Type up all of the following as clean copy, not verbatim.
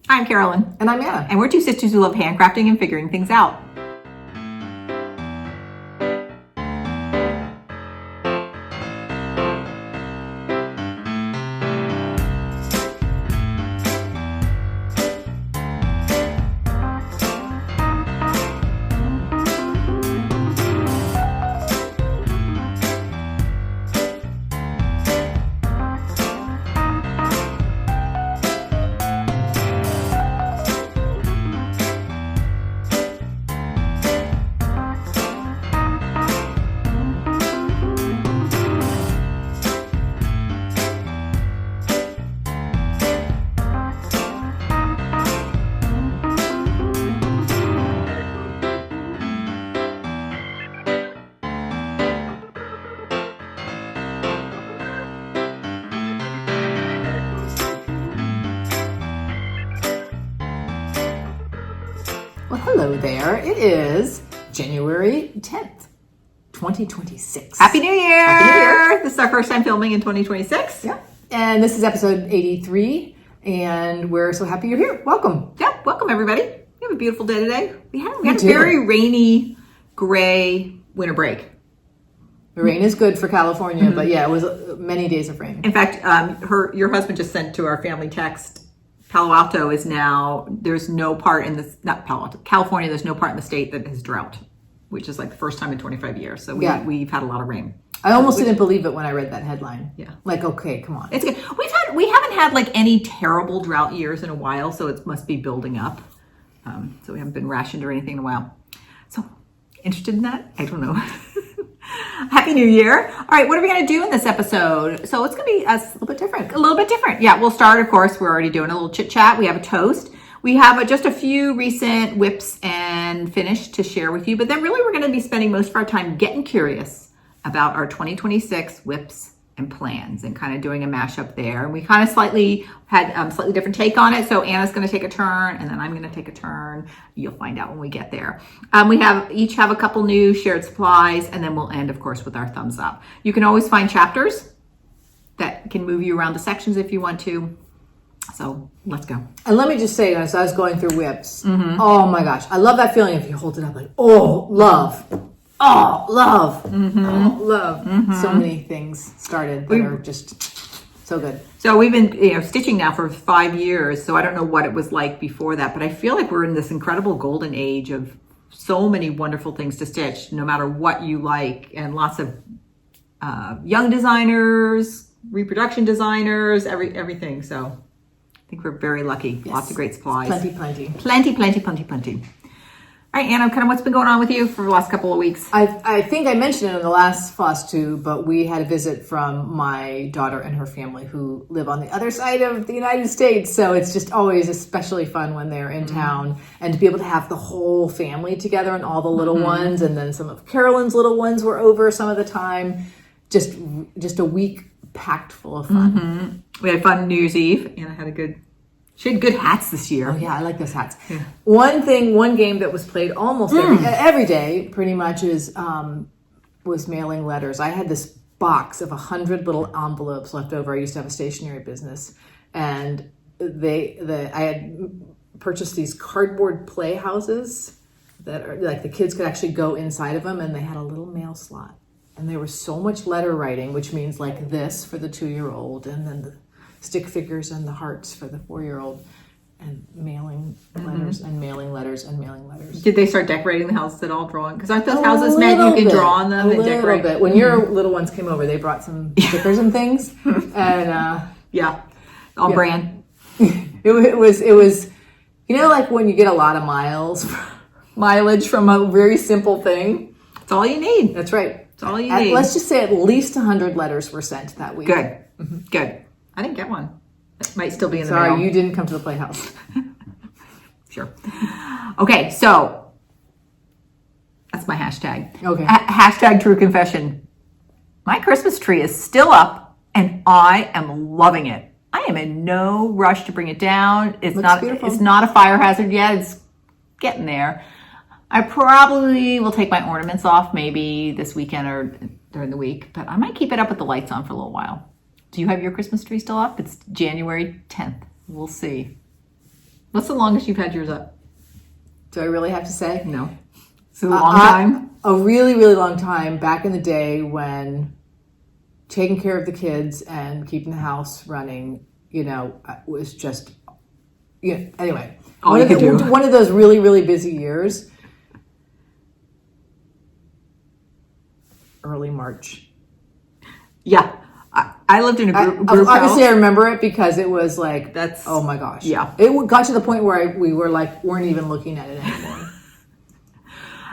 I'm Carolyn. And I'm Anna. And we're two sisters who love handcrafting and figuring things out. Well, hello there. It is January 10th, 2026. Happy New Year! Happy New Year! This is our first time filming in 2026. Yeah. And this is episode 83, and we're so happy you're here. Welcome. Yeah, welcome everybody. We have a beautiful day today. We had a do. very rainy, gray winter break. The rain is good for California, but yeah, it was many days of rain. In fact, your husband just sent to our family text, Palo Alto is now, there's no part in this, not Palo Alto, California, there's no part in the state that has drought, which is like the first time in 25 years. So we've had a lot of rain. I almost didn't believe it when I read that headline. Yeah. Like, okay, come on. It's good. We haven't had like any terrible drought years in a while, so it must be building up. So we haven't been rationed or anything in a while. So interested in that? I don't know. Happy New Year. All right, what are we going to do in this episode? So it's going to be a little bit different. A little bit different. Yeah, we'll start, of course, we're already doing a little chit chat. We have a toast. We have just a few recent whips and finish to share with you, but then really we're going to be spending most of our time getting curious about our 2026 whips and plans and kind of doing a mashup there. And we kind of had a slightly different take on it. So Anna's going to take a turn and then I'm going to take a turn. You'll find out when we get there. We each have a couple new shared supplies, and then we'll end, of course, with our thumbs up. You can always find chapters that can move you around the sections if you want to. So let's go. And let me just say, as I was going through whips, oh my gosh, I love that feeling if you hold it up like, oh, love. Oh, love. Oh, love. So many things started that are just so good. So we've been stitching now for 5 years. So I don't know what it was like before that, but I feel like we're in this incredible golden age of so many wonderful things to stitch, no matter what you like, and lots of young designers, reproduction designers, everything. So I think we're very lucky. Yes. Lots of great supplies. Plenty. All right, Anna, kind of what's been going on with you for the last couple of weeks? I think I mentioned it in the last FlossTube, but we had a visit from my daughter and her family who live on the other side of the United States. So it's just always especially fun when they're in town, and to be able to have the whole family together and all the little ones. And then some of Carolyn's little ones were over some of the time. Just a week packed full of fun. We had fun New Year's Eve. Anna she had good hats this year. Oh, yeah, I like those hats. Yeah. One game that was played almost every day, pretty much, was mailing letters. I had this box of 100 little envelopes left over. I used to have a stationery business, and I had purchased these cardboard playhouses that are like the kids could actually go inside of them, and they had a little mail slot. And there was so much letter writing, which means like this for the 2-year-old, and then the stick figures and the hearts for the 4-year-old, and mailing letters and mailing letters and mailing letters. Did they start decorating the house at all? Drawing? Because aren't those houses meant you can draw on them and decorate? Bit. When your little ones came over, they brought some stickers and things, and on brand. It was like when you get a lot of mileage from a very simple thing. It's all you need. That's right. It's all you need. Let's just say at least 100 letters were sent that week. Good. Good. I didn't get one. It might still be in the mail. Sorry, you didn't come to the playhouse. Sure. Okay, so that's my hashtag. Okay. Hashtag true confession. My Christmas tree is still up, and I am loving it. I am in no rush to bring it down. It's not a fire hazard yet. It's getting there. I probably will take my ornaments off maybe this weekend or during the week, but I might keep it up with the lights on for a little while. Do you have your Christmas tree still up? It's January 10th. We'll see. What's the longest you've had yours up? Do I really have to say? No. It's a long time. A really, really long time back in the day when taking care of the kids and keeping the house running, was just, anyway. All you could do. One of those really, really busy years. Early March. Yeah. I lived in a group house. Obviously, I remember it because it was like, That's, oh my gosh. Yeah. It got to the point where we were like, weren't even looking at it anymore.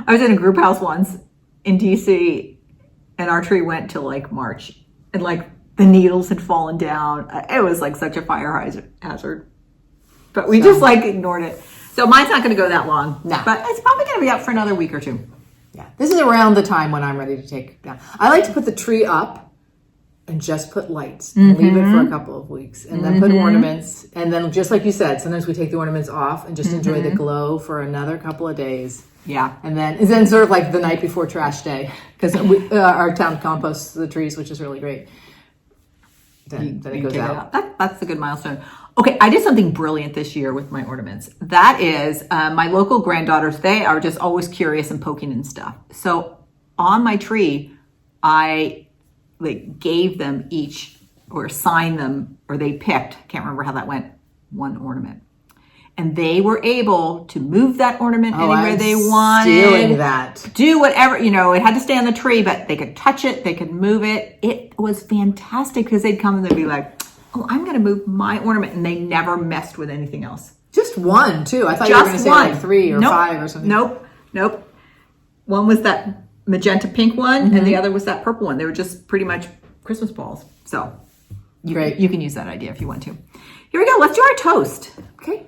I was in a group house once in DC, and our tree went till like March, and like the needles had fallen down. It was like such a fire hazard, but we just like ignored it. So mine's not going to go that long, but it's probably going to be up for another week or two. Yeah, this is around the time when I'm ready to take down. I like to put the tree up and just put lights and leave it for a couple of weeks, and then put ornaments, and then just like you said, sometimes we take the ornaments off and just enjoy the glow for another couple of days. Yeah. And then sort of like the night before trash day, because our town composts the trees, which is really great. Then it goes out. That's a good milestone. Okay, I did something brilliant this year with my ornaments. That is, my local granddaughters, they are just always curious and poking and stuff. So on my tree, I gave them each, or assigned them, or they picked, can't remember how that went, one ornament. And they were able to move that ornament anywhere they wanted. Stealing that. Do whatever, it had to stay on the tree, but they could touch it, they could move it. It was fantastic because they'd come and they'd be like, oh, I'm going to move my ornament. And they never messed with anything else. Just one, too. I thought you were going to say like 3 or 5 or something. Nope. One was that magenta pink one, and the other was that purple one. They were just pretty much Christmas balls. So Great. You can use that idea if you want to. Here we go. Let's do our toast. Okay.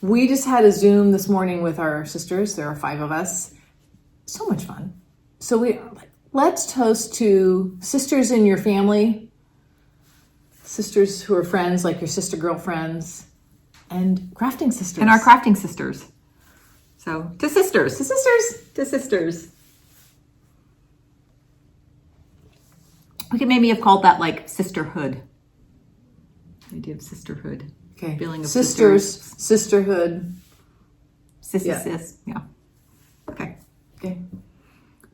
We just had a Zoom this morning with our sisters. There are 5 of us. So much fun. So let's toast to sisters in your family, sisters who are friends, like your sister girlfriends, and crafting sisters. And our crafting sisters. So, to sisters. To sisters. To sisters. We could maybe have called that like sisterhood. The idea of sisterhood. Okay. Feeling of sisters, sisterhood. Sis. Yeah. Okay.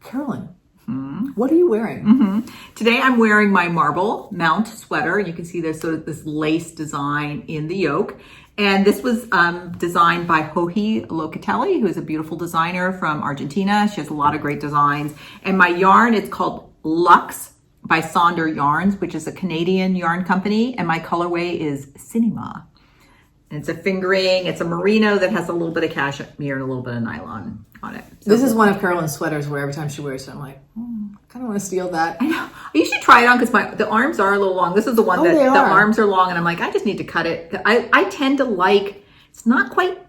Carolyn, what are you wearing? Today I'm wearing my marble mount sweater. You can see there's sort of this lace design in the yoke. And this was designed by Joji Locatelli, who is a beautiful designer from Argentina. She has a lot of great designs. And my yarn, it's called Luxe by Sonder Yarns, which is a Canadian yarn company. And my colorway is Cinema. And it's a fingering. It's a merino that has a little bit of cashmere and a little bit of nylon on it. So this is one of Carolyn's sweaters where every time she wears it, I'm like, I kind of want to steal that. I know. You should try it on because the arms are a little long. This is the one that the arms are long, and I'm like, I just need to cut it. I tend to like, it's not quite,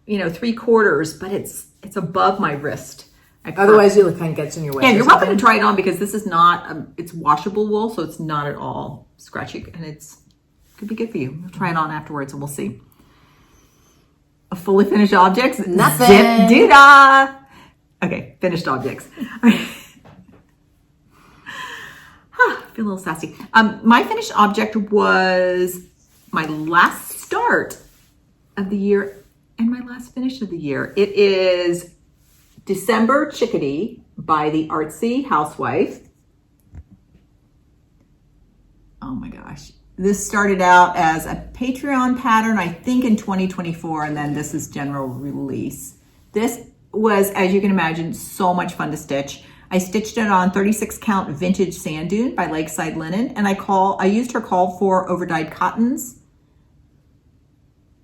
3/4, but it's above my wrist. Otherwise, it kind of gets in your way. Yeah, you're welcome to try it on because this is not, it's washable wool, so it's not at all scratchy, and could be good for you. We'll try it on afterwards, and we'll see. A fully finished objects? Nothing. Zip doo-dah. Okay, finished objects. Feel a little sassy. My finished object was my last start of the year and my last finish of the year. It is December Chickadee by the Artsy Housewife. Oh my gosh. This started out as a Patreon pattern, I think in 2024, and then this is general release. This was, as you can imagine, so much fun to stitch. I stitched it on 36 count vintage sand dune by Lakeside Linen, and I used her call for overdyed cottons,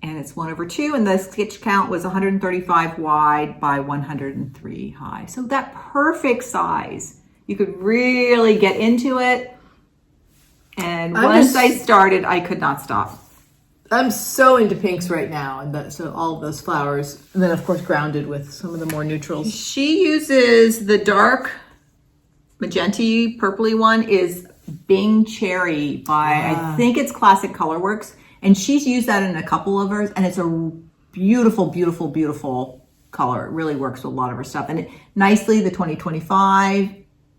and it's 1/2, and the stitch count was 135 wide by 103 high. So that perfect size. You could really get into it. And once I started, I could not stop. I'm so into pinks right now, and so all of those flowers, and then of course grounded with some of the more neutrals. She uses the dark magenta purpley one is Bing Cherry by I think it's Classic Colorworks, and she's used that in a couple of hers, and it's a beautiful, beautiful, beautiful color. It really works with a lot of her stuff, and nicely the 2025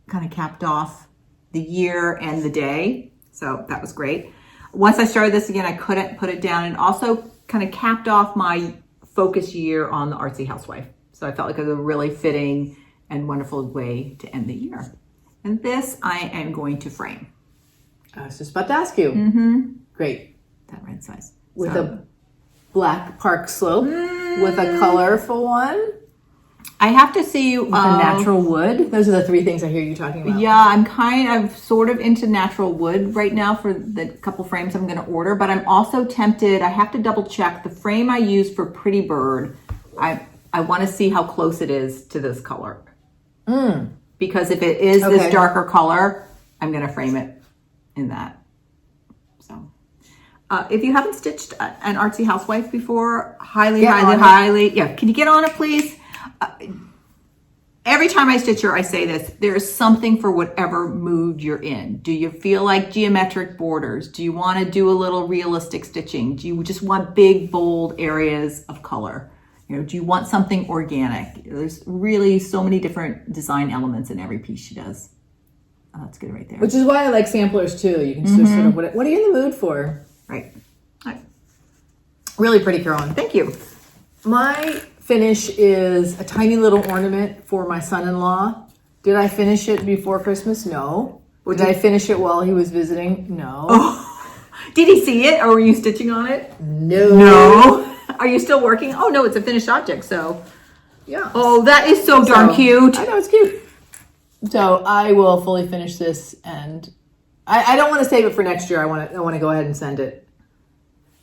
kind of capped off the year and the day. So that was great. Once I started this again, I couldn't put it down. And also kind of capped off my focus year on the Artsy Housewife. So I felt like it was a really fitting and wonderful way to end the year. And this I am going to frame. I was just about to ask you. Great. That red size. With a black park slope, with a colorful one. I have to see with a natural wood. Those are the three things I hear you talking about. Yeah, I'm sort of into natural wood right now for the couple frames I'm going to order, but I'm also tempted. I have to double check the frame I use for Pretty Bird. I want to see how close it is to this color. Because if it is this darker color, I'm going to frame it in that. So, if you haven't stitched an Artsy Housewife before, highly, yeah. Can you get on it, please? Every time I stitch her, I say this, there's something for whatever mood you're in. Do you feel like geometric borders? Do you want to do a little realistic stitching? Do you just want big, bold areas of color? Do you want something organic? There's really so many different design elements in every piece she does. Oh, that's good right there. Which is why I like samplers too. You can just sort of, what are you in the mood for? Right. Really pretty, Carolyn. Thank you. My finish is a tiny little ornament for my son-in-law. Did I finish it before Christmas? No. Did I finish it while he was visiting? No. Oh. Did he see it or were you stitching on it? No. Are you still working? Oh no, it's a finished object, so. Yeah. Oh, that is so darn cute. I know, it's cute. So I will fully finish this, and I don't want to save it for next year. I want to go ahead and send it.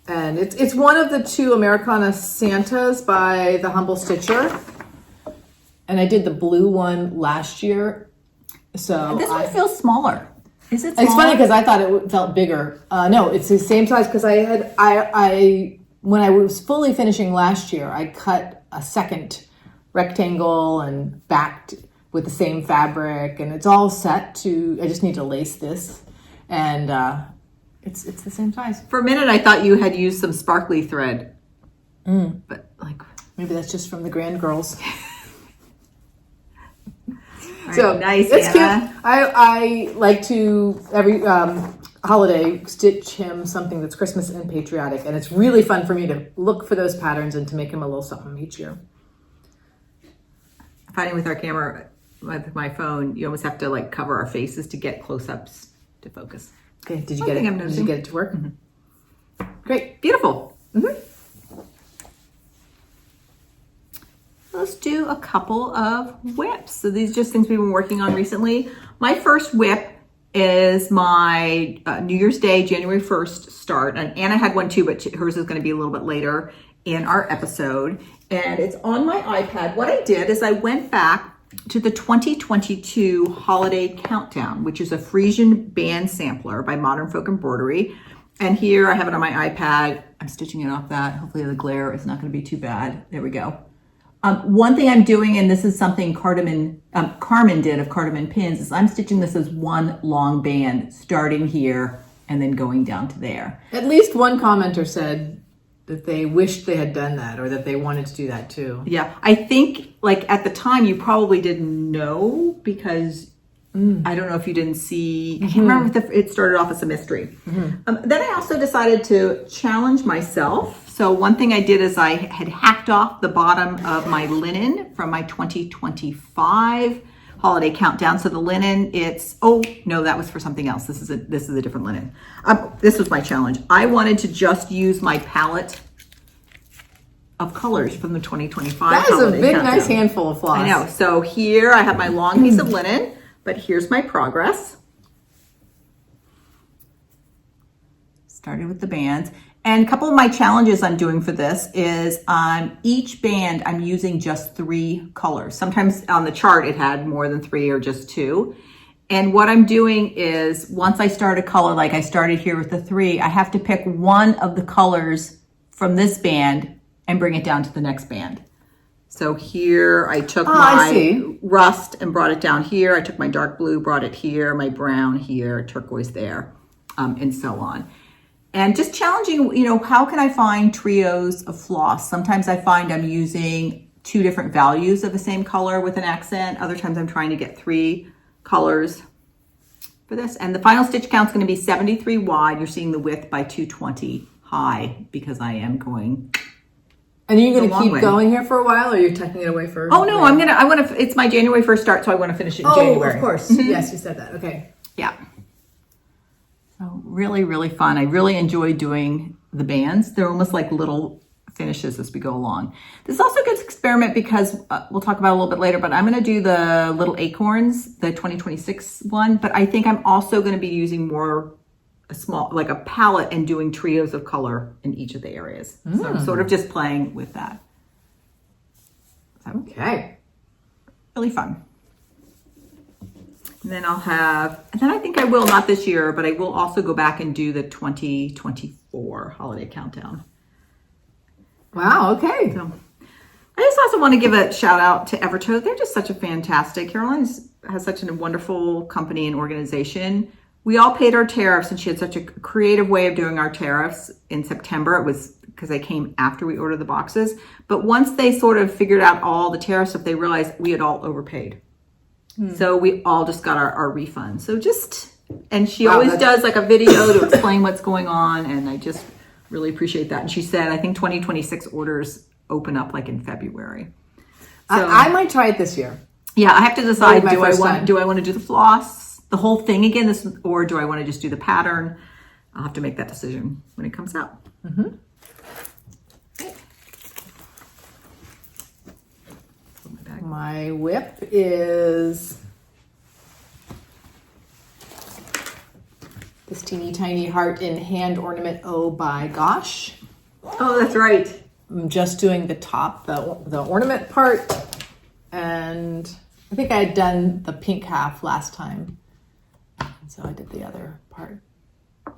And it's one of the two Americana Santas by the Humble Stitcher. And I did the blue one last year. So this one feels smaller. Is it smaller? It's funny because I thought it felt bigger. No, it's the same size because when I was fully finishing last year, I cut a second rectangle and backed with the same fabric, and it's all set to, I just need to lace this, and it's the same size. For a minute, I thought you had used some sparkly thread, but like maybe that's just from the grand girls. So nice, it's Anna. cute. I like to every holiday stitch him something that's Christmas and patriotic, and it's really fun for me to look for those patterns and to make him a little something each year. Finding with our camera, with my phone, you almost have to like cover our faces to get close-ups to focus. Okay, did you get it? Did you get it to work? Great, beautiful. Let's do a couple of whips. So these are just things we've been working on recently. My first whip is my New Year's Day, January 1st start. And Anna had one too, but hers is going to be a little bit later in our episode. And it's on my iPad. What I did is I went back to the 2022 Holiday Countdown, which is a Frisian band sampler by Modern Folk Embroidery. And here I have it on my iPad. I'm stitching it off that. Hopefully the glare is not going to be too bad. There we go. One thing I'm doing, and this is something Carmen did of Cardamom Pins, is I'm stitching this as one long band, starting here and then going down to there. At least one commenter said that they wished they had done that, or that they wanted to do that too. Yeah, I think like at the time you probably didn't know because I don't know if you didn't see. I can't remember if it started off as a mystery. Then I also decided to challenge myself. So one thing I did is I had hacked off the bottom of my linen from my 2025 Holiday Countdown. So the linen, that was for something else. This is a different linen. This was my challenge. I wanted to just use my palette of colors from the 2025 That is Holiday a big, Countdown. nice handful of floss. I know. So here I have my long piece of linen, but here's my progress. Started with the bands. And a couple of my challenges I'm doing for this is on each band, I'm using just 3 colors. Sometimes on the chart, it had more than 3 or just 2. And what I'm doing is once I start a color, like I started here with the 3, I have to pick one of the colors from this band and bring it down to the next band. So here I took my rust and brought it down here. I took my dark blue, brought it here, my brown here, turquoise there, and so on. And just challenging, how can I find trios of floss? Sometimes I find I'm using 2 different values of the same color with an accent. Other times I'm trying to get 3 colors for this. And the final stitch count is going to be 73 wide. You're seeing the width by 220 high. high because I am going. And are you going a to long keep way. going here for a while, or you're tucking it away for? Oh no, I want to. It's my January 1st start, so I want to finish it in Oh, January. of course. Yes, you said that. Okay. Yeah. So really, really fun. I really enjoy doing the bands. They're almost like little finishes as we go along. This is also a good experiment because we'll talk about it a little bit later, but I'm going to do the little acorns, the 2026 one, but I think I'm also going to be using more a small, like a palette, and doing trios of color in each of the areas. So I'm sort of just playing with that. So, Okay. really fun. And then I'll have, and then I think I will, not this year, but I will also go back and do the 2024 holiday countdown. Wow. Okay. So I just also want to give a shout out to Evertoe. They're just such a fantastic, Carolyn has such a wonderful company and organization. We all paid our tariffs, and she had such a creative way of doing our tariffs in September. It was because they came after we ordered the boxes. But once they sort of figured out all the tariff stuff, they realized we had all overpaid. So we all just got our refund. So and she always does like a video to explain what's going on. And I just really appreciate that. And she said, I think 2026 orders open up like in February. So, I might try it this year. Yeah, I have to decide, Maybe my first time. do I want to do the floss, the whole thing again, or do I want to just do the pattern? I'll have to make that decision when it comes out. My whip is this teeny tiny heart in hand ornament O by Gosh. Oh, that's right. I'm just doing the top, the ornament part, and I think I had done the pink half last time, and so I did the other part.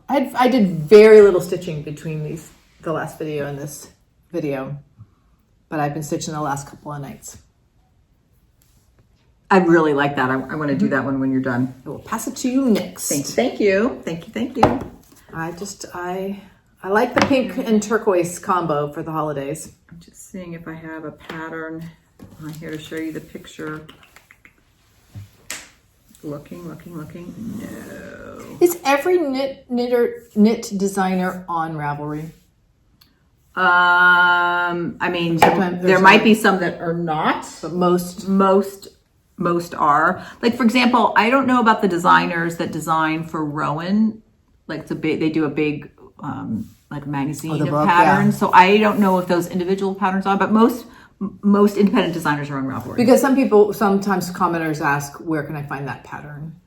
I did very little stitching between the last video and this video, but I've been stitching the last couple of nights. I really like that. I want to do that one when you're done. I will pass it to you next. Thank you. I like the pink and turquoise combo for the holidays. I'm just seeing if I have a pattern on here to show you the picture. Looking. No. Is every knit designer on Ravelry? I mean, Sometimes there might be some that are not, But most. most are. Like, for example, I don't know about the designers that design for Rowan. Like they do a big like magazine of book, patterns. yeah. So I don't know if those individual patterns are, but most independent designers are on Ravelry. Because sometimes commenters ask, where can I find that pattern?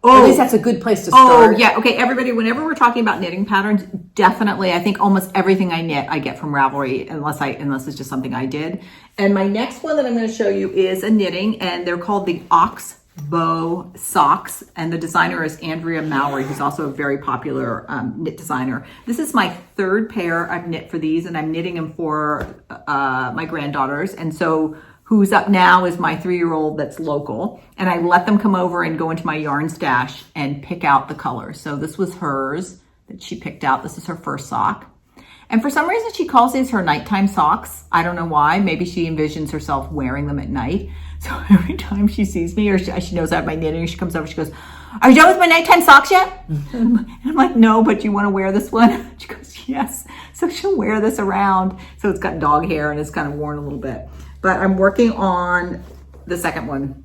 Oh, At least that's a good place to oh start. yeah. Okay, everybody, whenever we're talking about knitting patterns, definitely, I think almost everything I knit, I get from Ravelry, unless it's just something I did. And my next one that I'm going to show you is a knitting, and they're called the Oxbow socks, and the designer is Anderea Mowry, who's also a very popular knit designer. This is my third pair I've knit for these, and I'm knitting them for my granddaughters. And so who's up now is my 3-year-old that's local, and I let them come over and go into my yarn stash and pick out the colors. So this was hers that she picked out. This is her first sock. And for some reason, she calls these her nighttime socks. I don't know why. Maybe she envisions herself wearing them at night. So every time she sees me, or she knows I have my knitting, she comes over, she goes, "Are you done with my nighttime socks yet?" And I'm like, "No, but you want to wear this one?" She goes, "Yes." So she'll wear this around. So it's got dog hair and it's kind of worn a little bit. But I'm working on the second one.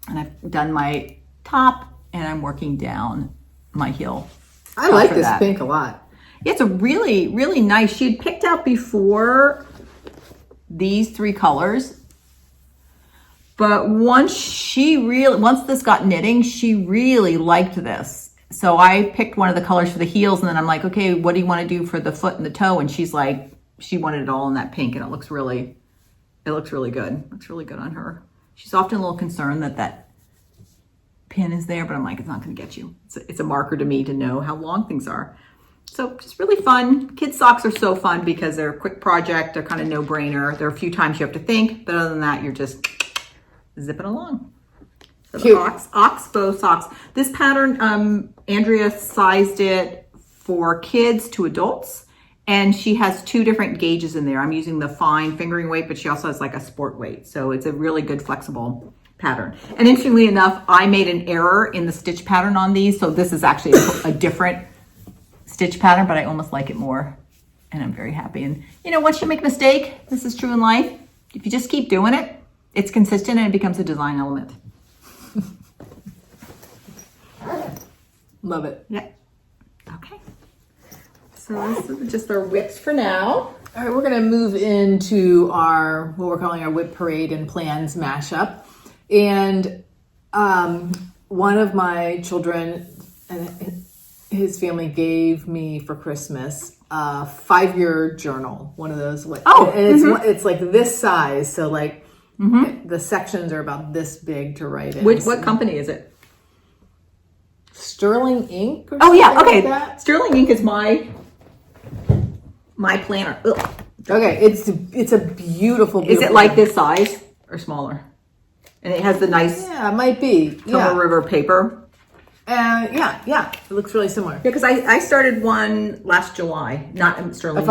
And I've done my top, and I'm working down my heel. I like this pink a lot. Yeah, it's a really, really nice. She had picked out before these 3 colors. But once this got knitting, she really liked this. So I picked one of the colors for the heels, and then I'm like, okay, what do you want to do for the foot and the toe? And she's like, she wanted it all in that pink, and it looks really good. It looks really good on her. She's often a little concerned that pin is there, but I'm like, it's not going to get you. It's a marker to me to know how long things are. So just really fun. Kids' socks are so fun because they're a quick project. They're kind of no-brainer. There are a few times you have to think, but other than that, you're just zipping along. So the Oxbow socks. This pattern, Anderea sized it for kids to adults, and she has 2 different gauges in there. I'm using the fine fingering weight, but she also has like a sport weight. So it's a really good flexible pattern. And interestingly enough, I made an error in the stitch pattern on these. So this is actually a different stitch pattern, but I almost like it more and I'm very happy. And once you make a mistake, this is true in life. If you just keep doing it, it's consistent and it becomes a design element. Love it. Yeah. Okay. So this is just our whips for now. All right, we're going to move into what we're calling our whip parade and plans mashup. And one of my children and his family gave me for Christmas a 5-year journal, one of those. And it's like this size, so like the sections are about this big to write in. What company is it? Sterling Ink. Oh yeah, okay. Like Sterling Ink is my planner. Ugh. Okay, it's a beautiful. Is it like this size or smaller? And it has the nice. Yeah, it might be. Tomo River paper. Yeah. It looks really similar. Yeah, because I started one last July, not in Sterling.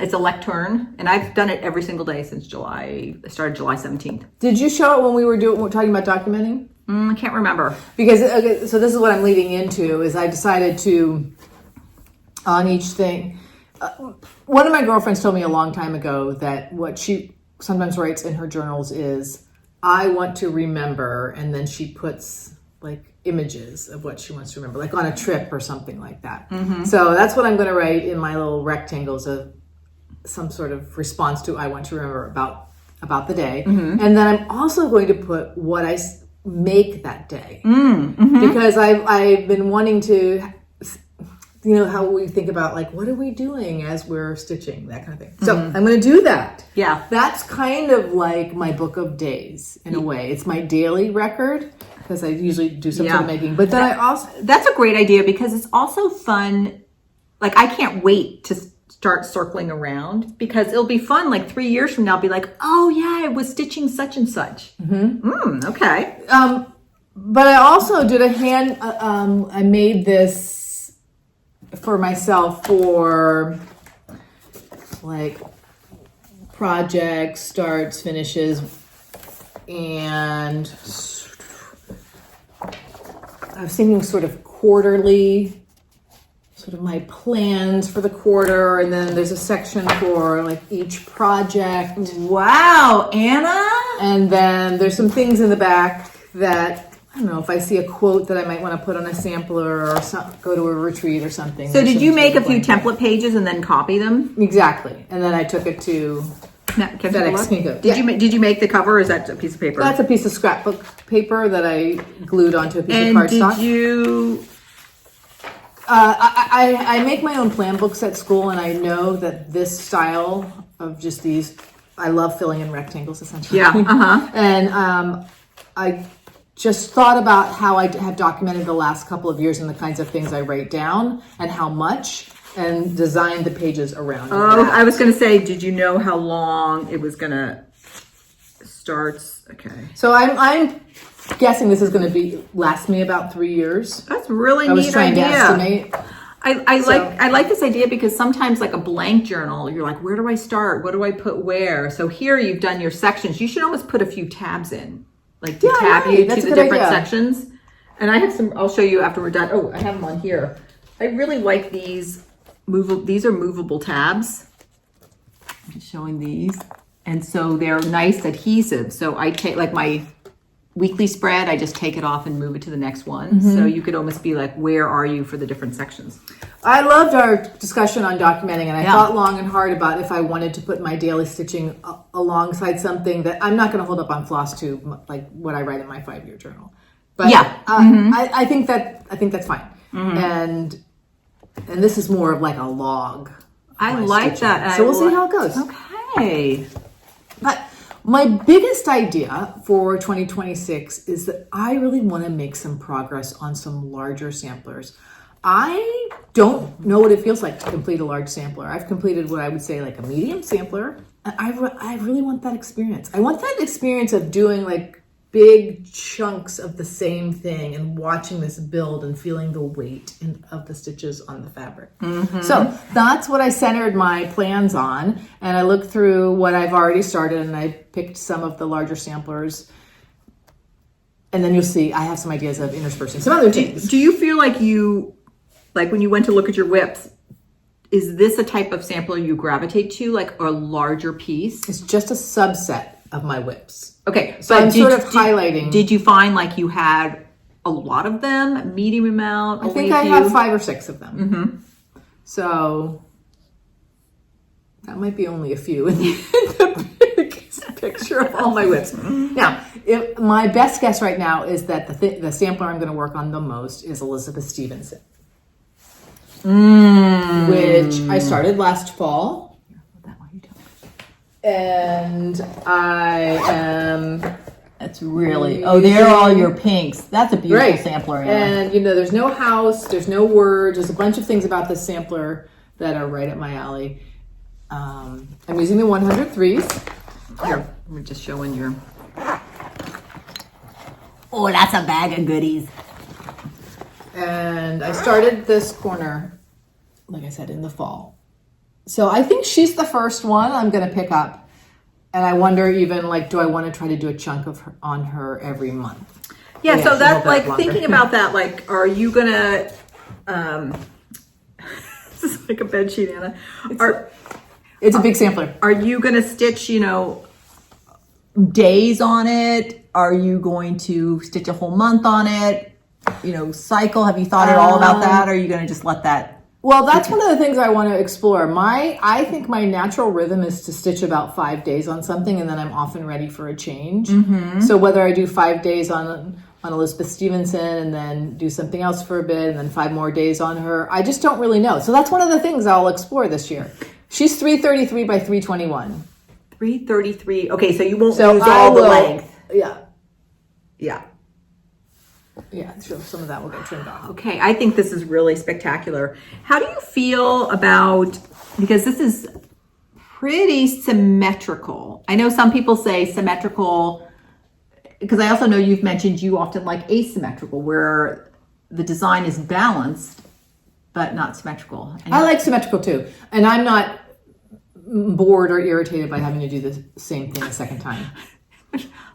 It's a lectern, and I've done it every single day since July. I started July 17th. Did you show it when we were talking about documenting? I can't remember. Because, so this is what I'm leading into, is I decided to, on each thing, one of my girlfriends told me a long time ago that what she sometimes writes in her journals is, I want to remember, and then she puts like images of what she wants to remember, like on a trip or something like that. So that's what I'm going to write in my little rectangles of some sort of response to I want to remember about the day. And then I'm also going to put what I make that day. Because I've been wanting to, how we think about like, what are we doing as we're stitching, that kind of thing. So I'm going to do that. Yeah. That's kind of like my book of days in a way. It's my daily record because I usually do some sort of making. But then that's a great idea because it's also fun. Like I can't wait to start circling around because it'll be fun. Like 3 years from now, I'll be like, oh yeah, I was stitching such and such. Okay. But I also did I made this for myself for like projects, starts, finishes, and I was thinking sort of quarterly, sort of my plans for the quarter, and then there's a section for like each project. Wow, Anna! And then there's some things in the back that I don't know if I see a quote that I might want to put on a sampler or go to a retreat or something. So did you make a few template pages and then copy them? Exactly. And then I took it to FedEx. Did you make the cover or is that a piece of paper? That's a piece of scrapbook paper that I glued onto a piece of cardstock. Did you... I make my own plan books at school, and I know that this style of just these, I love filling in rectangles essentially. Yeah. And I just thought about how I have documented the last couple of years and the kinds of things I write down and how much, and designed the pages around. Oh, I was going to say, did you know how long it was going to start? Okay. So I'm guessing this is going to last me about 3 years. That's really neat. I was trying to estimate. I like this idea because sometimes like a blank journal, you're like, where do I start? What do I put where? So here you've done your sections. You should almost put a few tabs in. Like to tab you to the different sections. And I have some, I'll show you after we're done. Oh, I have them on here. I really like these these are movable tabs. I'm just showing these. And so they're nice adhesive. So I take like my weekly spread, I just take it off and move it to the next one. So you could almost be like, where are you for the different sections? I loved our discussion on documenting, and I thought long and hard about if I wanted to put my daily stitching alongside something that I'm not going to hold up on FlossTube, like what I write in my 5-year journal. But I think that's fine. And this is more of like a log. I like stitching. That. So we'll see how it goes. Okay. But my biggest idea for 2026 is that I really want to make some progress on some larger samplers. I don't know what it feels like to complete a large sampler. I've completed what I would say like a medium sampler. And I really want that experience. I want that experience of doing like big chunks of the same thing and watching this build and feeling the weight of the stitches on the fabric. So that's what I centered my plans on. And I looked through what I've already started and I picked some of the larger samplers. And then you'll see I have some ideas of interspersing some other things. Do you feel like when you went to look at your whips, is this a type of sampler you gravitate to, like a larger piece? It's just a subset of my whips. Okay, So I'm sort of highlighting. Did you find like you had a lot of them, medium amount? I think I have 5 or 6 of them. Mm-hmm. So that might be only a few in the big picture of all my whips. Now, my best guess right now is that the sampler I'm going to work on the most is Elizabeth Stevenson, which I started last fall. And I am... That's really... Oh, there are all your pinks. That's a beautiful sampler. And, there's no house, there's no words. There's a bunch of things about this sampler that are right up my alley. I'm using the 103s. Here, we're just showing your... Oh, that's a bag of goodies. And I started this corner, like I said, in the fall. So I think she's the first one I'm going to pick up. And I wonder even, like, do I want to try to do a chunk of her, on her every month? Yeah, so that's like thinking about that, like, are you going to... this is like a bed sheet, Anna. It's a big sampler. Are you going to stitch, days on it? Are you going to stitch a whole month on it? Cycle? Have you thought at all about that? Or are you going to just let that? Well, that's one of the things I want to explore. I think my natural rhythm is to stitch about 5 days on something, and then I'm often ready for a change. Mm-hmm. So whether I do 5 days on Elizabeth Stevenson and then do something else for a bit and then 5 more days on her, I just don't really know. So that's one of the things I'll explore this year. She's 333 by 321. 333. Okay, so you won't use all the length. Yeah. Yeah. Yeah, sure. Some of that will get trimmed off. Okay, I think this is really spectacular. How do you feel about, because this is pretty symmetrical. I know some people say symmetrical, because I also know you've mentioned you often like asymmetrical, where the design is balanced, but not symmetrical. And I like symmetrical too. And I'm not bored or irritated by having to do the same thing a second time.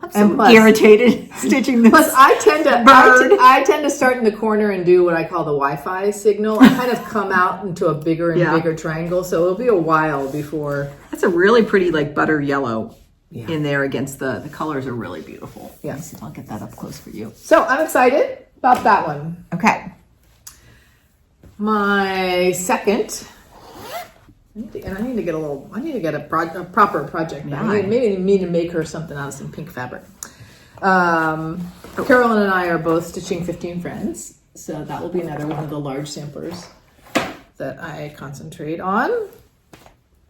I'm so irritated stitching this. Plus, I tend to start in the corner and do what I call the Wi-Fi signal. I kind of come out into a bigger and bigger triangle, so it'll be a while before. That's a really pretty, like, butter yellow in there against the colors are really beautiful. Yes, I'll get that up close for you. So I'm excited about that one. Okay. My second. I need to get a proper project back. I need to make her something out of some pink fabric. Carolyn and I are both stitching 15 Friends, so that will be another one of the large samplers that I concentrate on.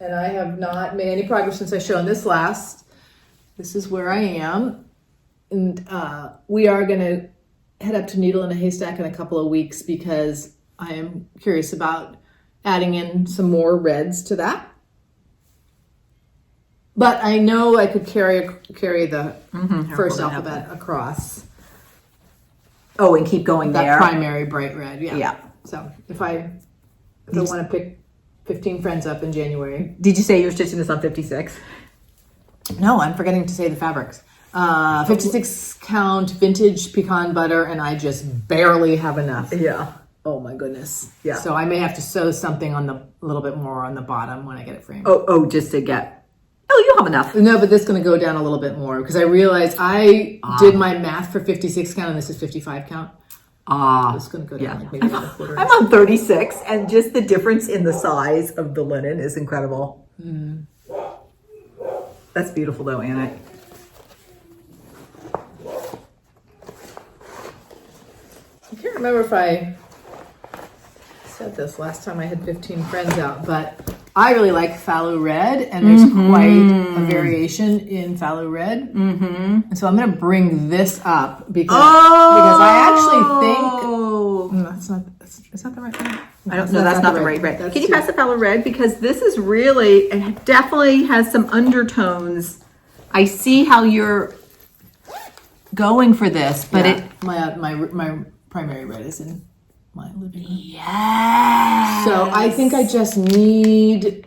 And I have not made any progress since I showed this last. This is where I am, and we are going to head up to Needle in a Haystack in a couple of weeks because I am curious about adding in some more reds to that. But I know I could carry the first alphabet across. Oh, and keep going that there. Primary bright red, Yeah. So if I want to pick 15 Friends up in January. Did you say you're stitching this on 56? No, I'm forgetting to say the fabrics. 56 count vintage pecan butter, and I just barely have enough. Yeah. Oh my goodness. Yeah. So I may have to sew something on a little bit more on the bottom when I get it framed. Oh, just to get. Oh, you'll have enough. No, but this is going to go down a little bit more because I realized I did my math for 56 count and this is 55 count. It's going to go down like maybe a quarter. I'm on 36, and just the difference in the size of the linen is incredible. Mm. That's beautiful, though, Anna. I can't remember if I said this last time I had 15 Friends out, but I really like fallow red, and there's quite a variation in fallow red. Mm-hmm. And so I'm going to bring this up because I actually think is that the right red? I don't know. That's not the right red. Can you pass the fallow red? Because this is really, it definitely has some undertones. I see how you're going for this, but my primary red is in my living room. Yes. So I think I just need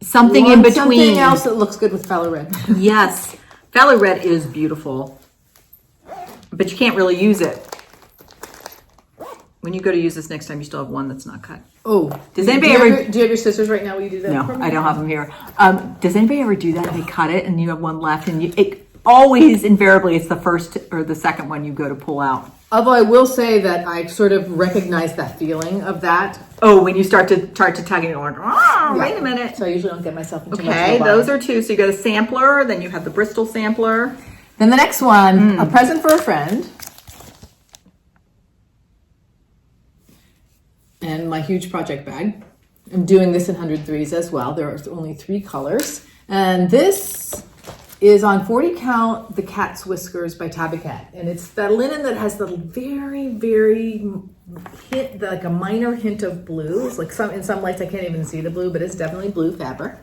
something in between. Something else that looks good with fallow red. Yes. Fallow red is beautiful, but you can't really use it. when you go to use this next time, you still have one that's not cut. Oh, Does do anybody you ever- have your scissors right now? Will you do that? No, for me? I don't have them here. Does anybody ever do that? They cut it and you have one left, and it always invariably it's the first or the second one you go to pull out. Although I will say that I sort of recognize that feeling of that. Oh, when you start to tug and you're like, oh, wait a minute. So I usually don't get myself into much Okay, of a those bind. are two. So you got a sampler, then you have the Bristol sampler. Then the next one, a present for a friend. And my huge project bag. I'm doing this in 103s as well. There are only 3 colors. And this is on 40 count, The Cat's Whiskers by Tabby Cat. And it's that linen that has the very, very hint, like a minor hint of blue. It's like in some lights I can't even see the blue, but it's definitely blue fabric.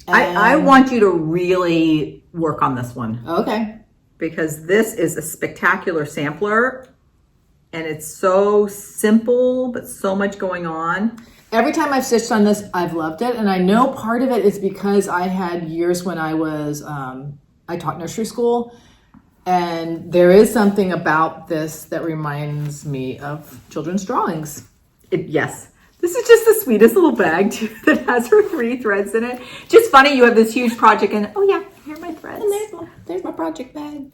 I want you to really work on this one. Okay. Because this is a spectacular sampler. And it's so simple, but so much going on. Every time I've stitched on this, I've loved it. And I know part of it is because I had years when I was, I taught nursery school. And there is something about this that reminds me of children's drawings. Yes. This is just the sweetest little bag too, that has her 3 threads in it. Just funny, you have this huge project and oh yeah, here are my threads. And there's my project bag.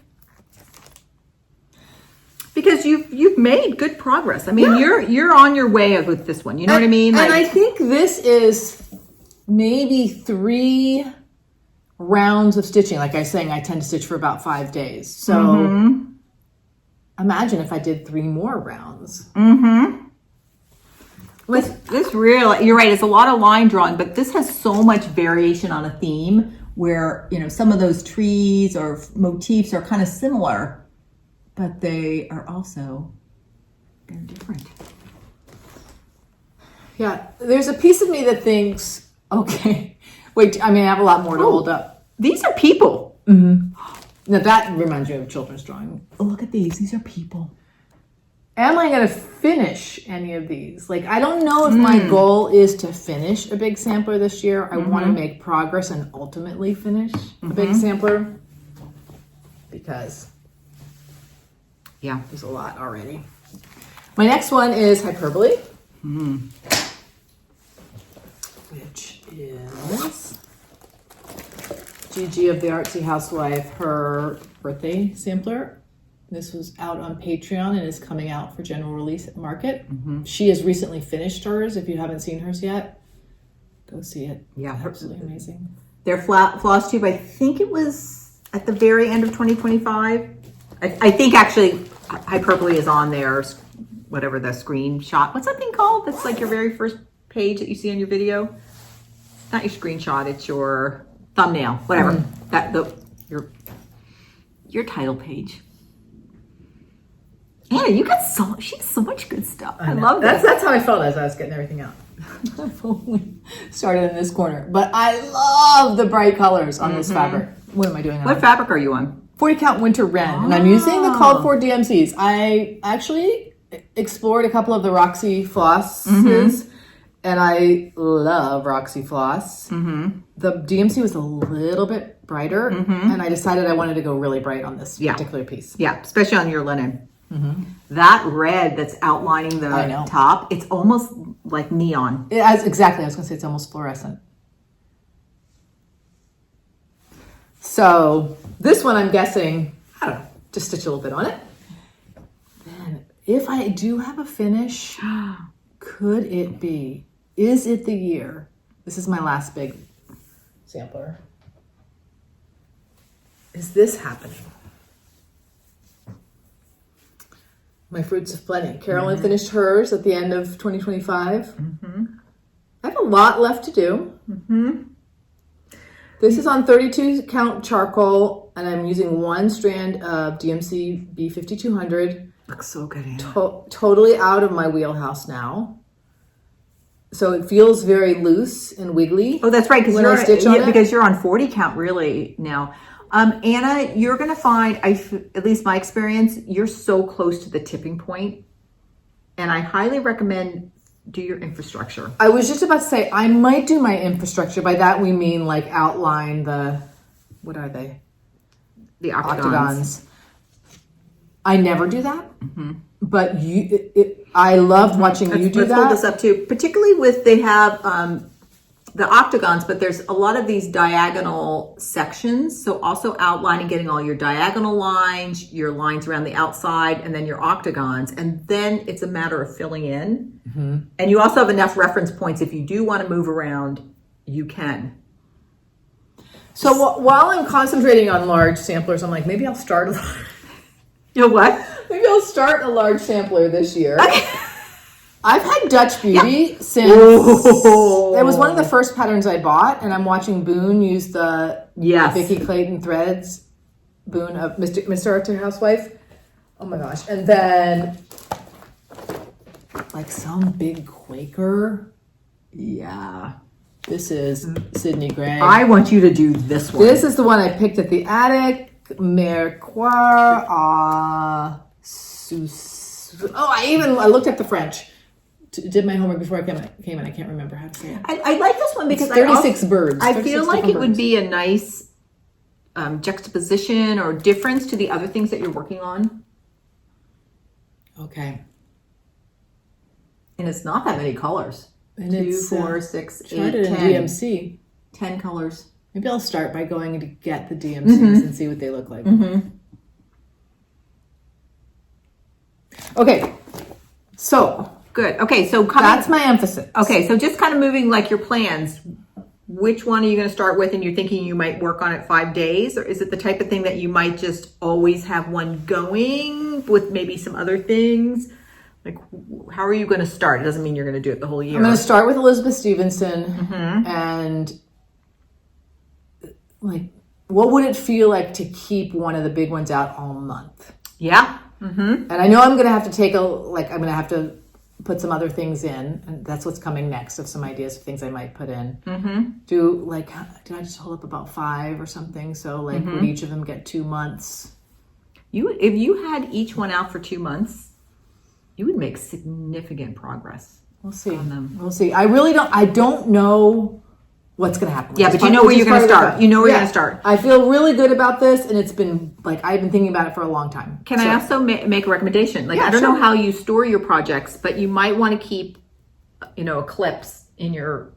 Because you've made good progress. I mean, you're on your way with this one. You know what I mean? And I think this is maybe 3 rounds of stitching. Like I was saying, I tend to stitch for about 5 days. So imagine if I did 3 more rounds. This really, you're right. It's a lot of line drawing, but this has so much variation on a theme where, you know, some of those trees or motifs are kind of similar, but they are also very different. Yeah, there's a piece of me that thinks, okay, wait, I mean, I have a lot more to hold up. These are people. Now that reminds me of children's drawing. Oh, look at these. These are people. Am I going to finish any of these? Like, I don't know if my goal is to finish a big sampler this year. I want to make progress and ultimately finish a big sampler because there's a lot already. My next one is Hyperbole, which is Gigi of the Artsy Housewife, her birthday sampler. This was out on Patreon and is coming out for general release at market. She has recently finished hers. If you haven't seen hers yet, go see it. Yeah, Absolutely amazing. Their FlossTube, I think it was at the very end of 2025. I think actually Hyperbole is on theirs, whatever the screenshot. What's that thing called? That's like your very first page that you see on your video. It's not your screenshot, it's your thumbnail, whatever. Your title page. Anna, she has so much good stuff. I love this. That's how I felt as I was getting everything out. I've only started in this corner, but I love the bright colors on this fabric. What am I doing? What fabric are you on? 40 count winter wren, and I'm using the called for DMCs. I actually explored a couple of the Roxy flosses, and I love Roxy floss. The DMC was a little bit brighter, and I decided I wanted to go really bright on this particular piece. Yeah, especially on your linen. That red that's outlining the top, it's almost like neon. Exactly, I was going to say it's almost fluorescent. So this one I'm guessing, I don't know, just stitch a little bit on it. Then if I do have a finish, could it be, is it the year? This is my last big sampler. Is this happening? My Fruits of Plenty. Carolyn finished hers at the end of 2025. I have a lot left to do. This is on 32 count charcoal, and I'm using 1 strand of DMC B5200. Looks so good, Anna. Totally out of my wheelhouse now. So it feels very loose and wiggly. Oh, that's right, because you're on 40 count really now. Anna, you're going to find, at least my experience, you're so close to the tipping point, and I highly recommend do your infrastructure. I was just about to say, I might do my infrastructure. By that we mean like outline the, what are they? The octagons. I never do that. but I loved watching you do Let's that. hold this up too, particularly with, they have the octagons, but there's a lot of these diagonal sections. So also outlining, getting all your diagonal lines, your lines around the outside, and then your octagons. And then it's a matter of filling in. Mm-hmm. And you also have enough reference points. If you do want to move around, you can. So while I'm concentrating on large samplers, I'm like, maybe I'll start You know what? maybe I'll start a large sampler this year. Okay. I've had Dutch Beauty since it was one of the first patterns I bought, and I'm watching Boone use the Vicki Clayton threads. Boone of Mr. Housewife. Oh my gosh. And then like some big Quaker. Yeah. This is Sydney Gray. I want you to do this one. This is the one I picked at the attic. Mercoir. I looked at the French. Did my homework before I came in. I can't remember how to say it. I like this one because it's 36 birds. I feel like it would be a nice juxtaposition or difference to the other things that you're working on. Okay. And it's not that many colors. And 2, it's 4, 6, 8, tried it 10. in DMC. 10 colors. Maybe I'll start by going to get the DMCs and see what they look like. Mm-hmm. Okay. So Good. Okay, so that's my emphasis. Okay, so just kind of moving like your plans. Which one are you going to start with, and you're thinking you might work on it 5 days? Or is it the type of thing that you might just always have one going with maybe some other things? Like, how are you going to start? It doesn't mean you're going to do it the whole year. I'm going to start with Elizabeth Stevenson and like, what would it feel like to keep one of the big ones out all month? Yeah. Mm-hmm. And I know I'm going to have to I'm going to have to put some other things in, and that's what's coming next, of some ideas of things I might put in. Mm-hmm. Did I just hold up about 5 or something? So like, would each of them get 2 months? If you had each one out for 2 months, you would make significant progress. We'll see. On them. We'll see. I don't know what's going to happen. Yeah, but you know where you're going to start. You know where you're going to start. I feel really good about this, and it's been like, I've been thinking about it for a long time. Can I also make a recommendation? Like, Yeah, I don't know sure. how you store your projects, but you might want to keep, a clips in your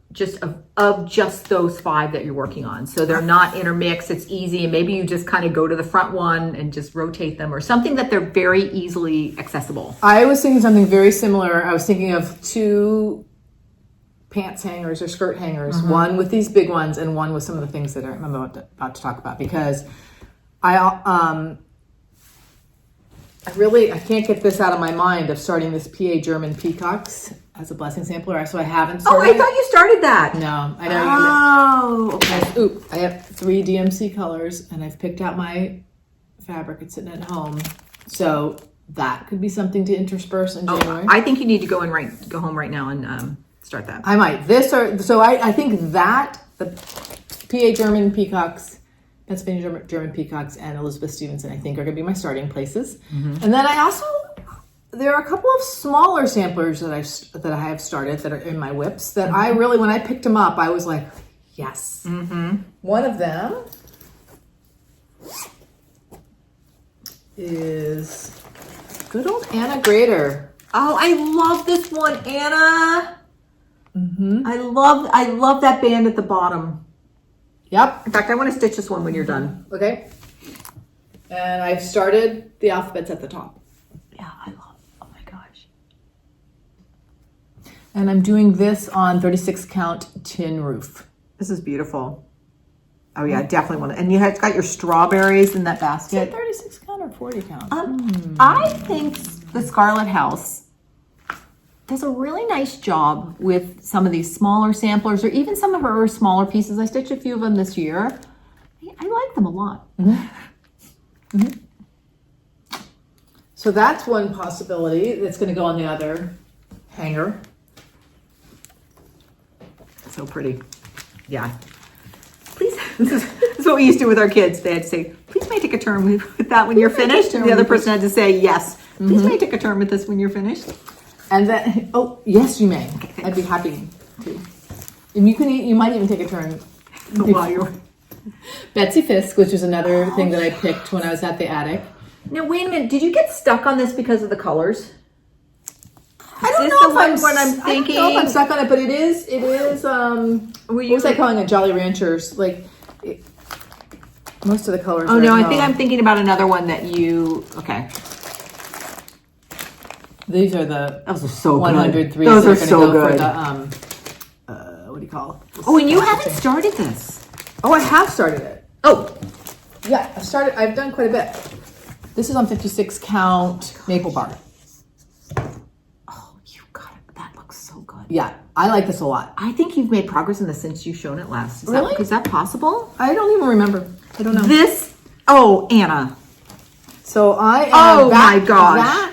of just those 5 that you're working on, so they're not intermixed. It's easy, and maybe you just kind of go to the front one and just rotate them, or something that they're very easily accessible. I was thinking something very similar. I was thinking of 2 pants hangers or skirt hangers, one with these big ones and one with some of the things that I'm about to talk about, because I can't get this out of my mind of starting this PA German peacocks as a blessing sampler. So I haven't started. Oh, I thought you started that. No, I know Oh, okay. you. I have 3 DMC colors, and I've picked out my fabric. It's sitting at home, so that could be something to intersperse in January. I think you need to go home right now and start that. I might. I think that the PA German peacocks, Pennsylvania German peacocks, and Elizabeth Stevenson, I think, are going to be my starting places. And then there are a couple of smaller samplers that I have started that are in my whips that I really, when I picked them up, I was like, yes. One of them is good old Anna Grader. Oh, I love this one, Anna. I love that band at the bottom. Yep. In fact, I want to stitch this one when you're done. Okay. And I've started the alphabets at the top. Yeah, I love. Oh my gosh. And I'm doing this on 36 count tin roof. This is beautiful. Oh yeah, I definitely want to. And it's got your strawberries in that basket. 36 count or 40 count? I think the Scarlet House does a really nice job with some of these smaller samplers, or even some of her smaller pieces. I stitched a few of them this year. I like them a lot. So that's one possibility that's going to go on the other hanger. So pretty. Yeah. Please, this is what we used to do with our kids. They had to say, please may I take a turn with that when you're finished. And the other person had to say, yes. Please may I take a turn with this when you're finished. And then, oh, yes, you may. Okay, I'd be happy to. And you might even take a turn. While you're... Betsy Fisk, which is another thing that I picked when I was at the attic. Now, wait a minute. Did you get stuck on this because of the colors? I don't know if I'm stuck on it, but it is, what was I calling it? Jolly Ranchers. Like, most of the colors. Oh, no, I think I'm thinking about another one that okay. These are those are so 103. Good. Those are so good. What do you call it? Oh, and you haven't started this. Oh, I have started it. Oh. Yeah, I've done quite a bit. This is on 56 count maple bar. Oh, you got it. That looks so good. Yeah, I like this a lot. I think you've made progress in this since you've shown it last. Really? Is that possible? I don't even remember. I don't know. Anna. So I am. Oh my gosh.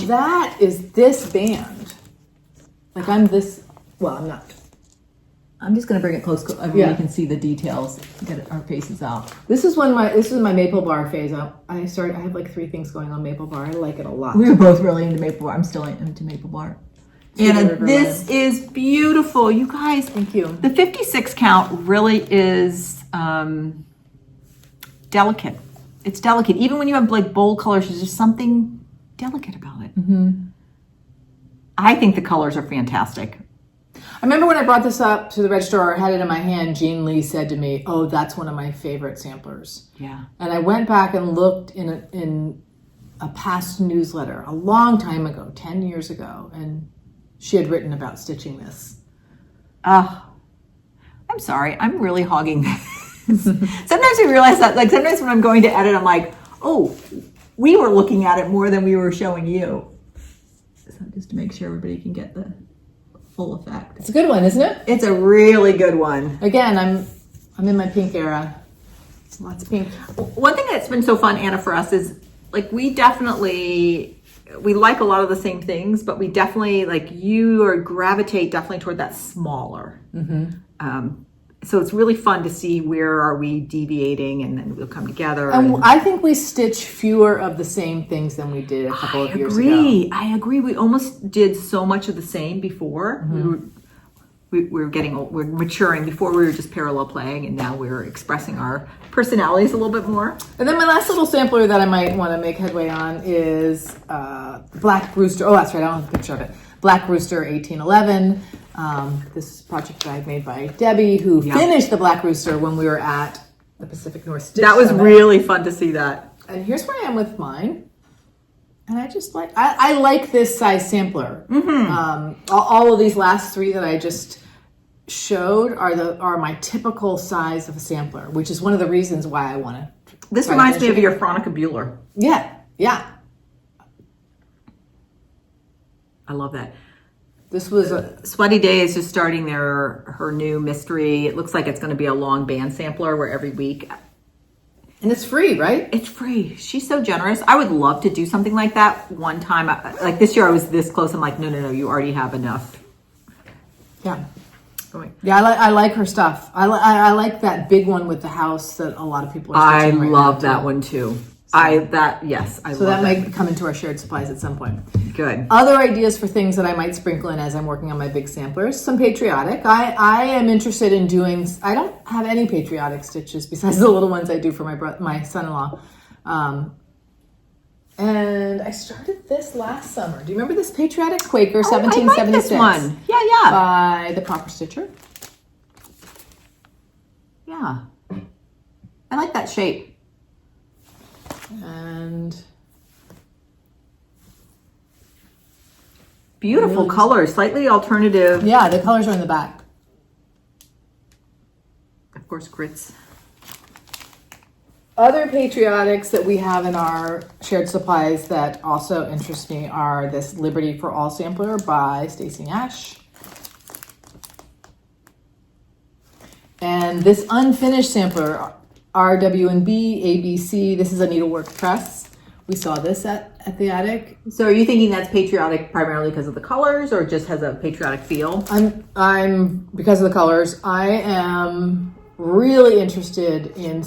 That is this band. Like I'm this. Well, I'm not. I'm just going to bring it close so everybody can see the details. Get our faces out. This is my maple bar phase. I have like 3 things going on maple bar. I like it a lot. We were both really into maple bar. I'm still into maple bar. Anna, this is beautiful. You guys. Thank you. The 56 count really is delicate. It's delicate. Even when you have like bold colors, there's just something delicate about it. Mm-hmm. I think the colors are fantastic. I remember when I brought this up to the registrar, I had it in my hand, Jean Lee said to me, oh, that's one of my favorite samplers. Yeah. And I went back and looked in a past newsletter a long time ago, 10 years ago, and she had written about stitching this. I'm sorry. I'm really hogging this. Sometimes I realize that, like sometimes when I'm going to edit, I'm like, oh, we were looking at it more than we were showing you. So just to make sure everybody can get the full effect. It's a good one, isn't it? It's a really good one. Again, I'm in my pink era. Lots of pink. One thing that's been so fun, Anna, for us is like we like a lot of the same things, but we definitely like gravitate definitely toward that smaller. Mm-hmm. So it's really fun to see where are we deviating, and then we'll come together. And I think we stitch fewer of the same things than we did a couple of years ago. I agree. We almost did so much of the same before. Mm-hmm. We're maturing. Before we were just parallel playing, and now we're expressing our personalities a little bit more. And then my last little sampler that I might want to make headway on is Black Rooster. Oh, that's right. I don't have a picture of it. Black Rooster 1811. This project that I made by Debbie, who finished the Black Rooster when we were at the Pacific North Stitch That was Summit. really fun to see that. And here's where I am with mine. And I just like, I like this size sampler. Mm-hmm. All of these last 3 that I just showed are my typical size of a sampler, which is one of the reasons why I want to. This reminds me of your Veronica Bueller. Yeah. I love that. This was Sweaty Day is just starting her new mystery. It looks like it's going to be a long band sampler where every week. And it's free, right? It's free. She's so generous. I would love to do something like that one time. Like this year I was this close. I'm like, no, you already have enough. Yeah. Yeah, I like her stuff. I like that big one with the house that a lot of people are stitching right now. I love that one too. I love that. So that might come into our shared supplies at some point. Good. Other ideas for things that I might sprinkle in as I'm working on my big samplers. Some patriotic. I am interested in doing. I don't have any patriotic stitches besides the little ones I do for my son-in-law. And I started this last summer. Do you remember this patriotic Quaker 1776? I like this one. Yeah. By the Proper Stitcher. Yeah. I like that shape. And beautiful colors, slightly alternative. Yeah, the colors are in the back. Of course, grits. Other patriotics that we have in our shared supplies that also interest me are this Liberty for All sampler by Stacey Nash. And this unfinished sampler, RW&B ABC. This is a needlework press. We saw this at the attic. So are you thinking that's patriotic primarily because of the colors, or just has a patriotic feel? I'm because of the colors. I am really interested in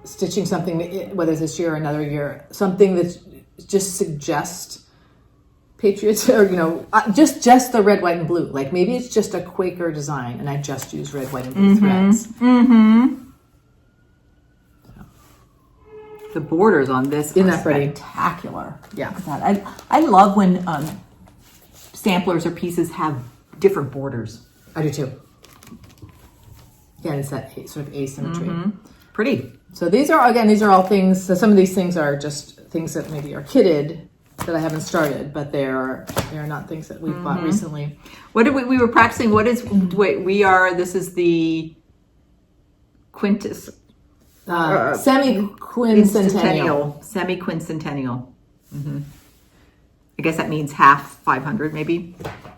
stitching something, whether it's this year or another year, something that just suggests patriots, or just the red, white, and blue. Like maybe it's just a Quaker design, and I just use red, white, and blue threads. Mm-hmm. The borders on this Isn't are that pretty? spectacular. Yeah. Look at that. I love when samplers or pieces have different borders. I do too. Yeah, it's that sort of asymmetry. Pretty. So these are all things. So some of these things are just things that maybe are kitted that I haven't started, but they are not things that we've bought recently. What did we were practicing? This is the quintus. Semi-quincentennial. Semi-quincentennial. I guess that means half 500 maybe.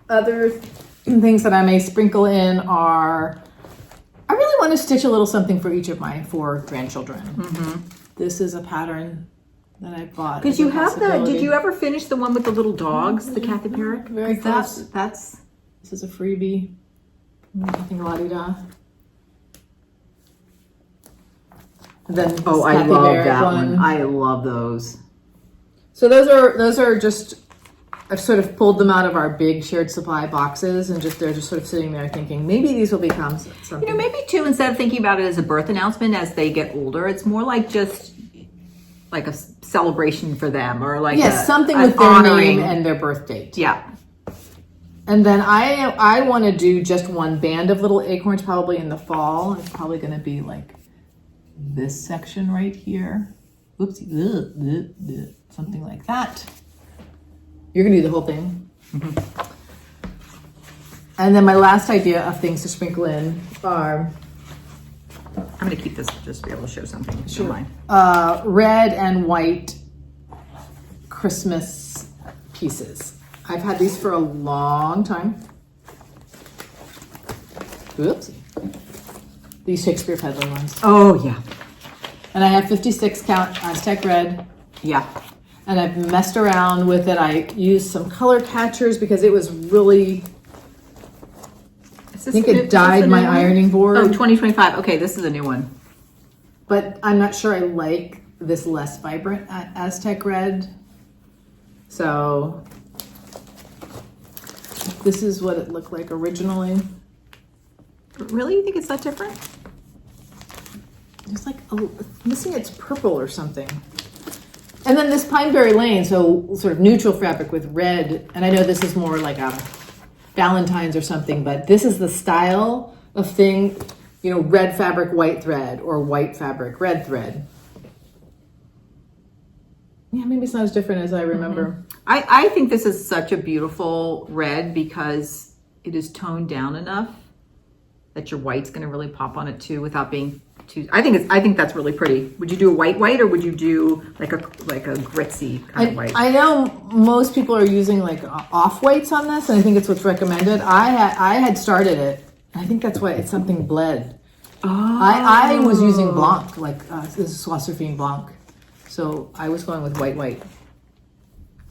Other things that I may sprinkle in are, I really want to stitch a little something for each of my 4 grandchildren. This is a pattern that I bought. Because you have did you ever finish the one with the little dogs, the Kathy Parrot? Very close. This is a freebie. Nothing la-di-da. Then I love that one. I love those. So those are just, I've sort of pulled them out of our big shared supply boxes, and they're just sort of sitting there thinking maybe these will become something. Maybe too, instead of thinking about it as a birth announcement as they get older, it's more like just like a celebration for them, or like something with their name and their birth date. Yeah. And then I want to do just one band of little acorns probably in the fall. It's probably going to be like this section right here. Oopsie. Something like that. You're going to do the whole thing. And then my last idea of things to sprinkle in are... I'm going to keep this just to be able to show something. Sure. Red and white Christmas pieces. I've had these for a long time. Whoops. These Shakespeare Peddler ones. Oh, yeah. And I have 56 count Aztec red. Yeah. And I've messed around with it. I used some color catchers because it was really... I think it dyed my ironing board. Oh, 2025. Okay, this is a new one. But I'm not sure I like this less vibrant Aztec red. So this is what it looked like originally. Really? You think it's that different? It's like missing its purple or something. And then this Pineberry Lane, so sort of neutral fabric with red. And I know this is more like a Valentine's or something, but this is the style of thing, red fabric, white thread, or white fabric, red thread. Yeah, maybe it's not as different as I remember. I think this is such a beautiful red because it is toned down enough that your white's going to really pop on it too without being too. I think that's really pretty. Would you do a white or would you do like a gritzy kind of white? I know most people are using like off whites on this, and I think it's what's recommended. I had started it. I think that's why it's something bled. Oh. I was using Blanc, this is Swasserfine Blanc. So I was going with white.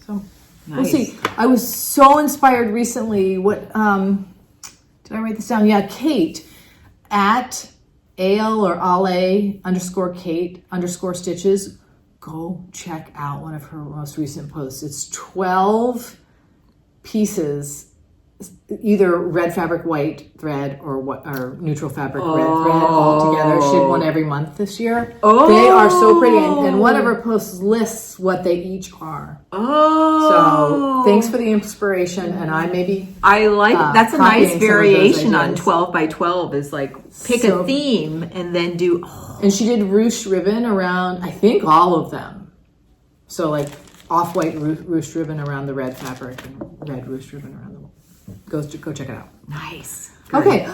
So nice. We'll see. I was so inspired recently. What did I write this down? Yeah, Kate at AL or Ale _Kate _stitches. Go check out one of her most recent posts. It's 12 pieces, either red fabric white thread or neutral fabric red thread all together. She did one every month this year. Oh. They are so pretty, and one of her posts lists what they each are. Oh, so thanks for the inspiration, and I like that's a nice variation on 12 by 12 is like pick a theme and then do. And she did ruched ribbon around, I think, all of them. So like off-white ruched ribbon around the red fabric and red ruched ribbon around the Go check it out. Nice. Good. Okay.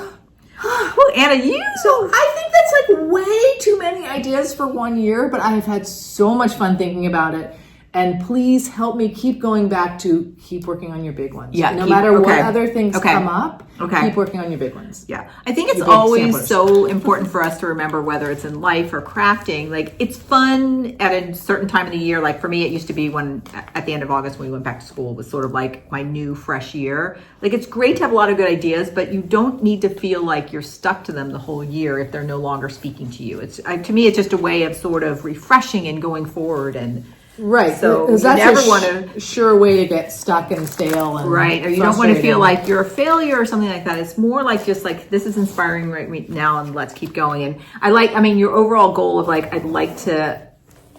Well, Anna, So I think that's like way too many ideas for 1 year, but I have had so much fun thinking about it. And please help me keep going back to keep working on your big ones. Yeah. No matter what other things come up, keep working on your big ones. Yeah. I think it's always so important for us to remember, whether it's in life or crafting, like it's fun at a certain time of the year. Like for me, it used to be when at the end of August when we went back to school was sort of like my new fresh year. Like it's great to have a lot of good ideas, but you don't need to feel like you're stuck to them the whole year if they're no longer speaking to you. To me, it's just a way of sort of refreshing and going forward and. Right, so that's never want a sure way to get stuck and stale and right, or you don't want to feel like you're a failure or something like that. It's more like just like this is inspiring right now and let's keep going. And your overall goal of like I'd like to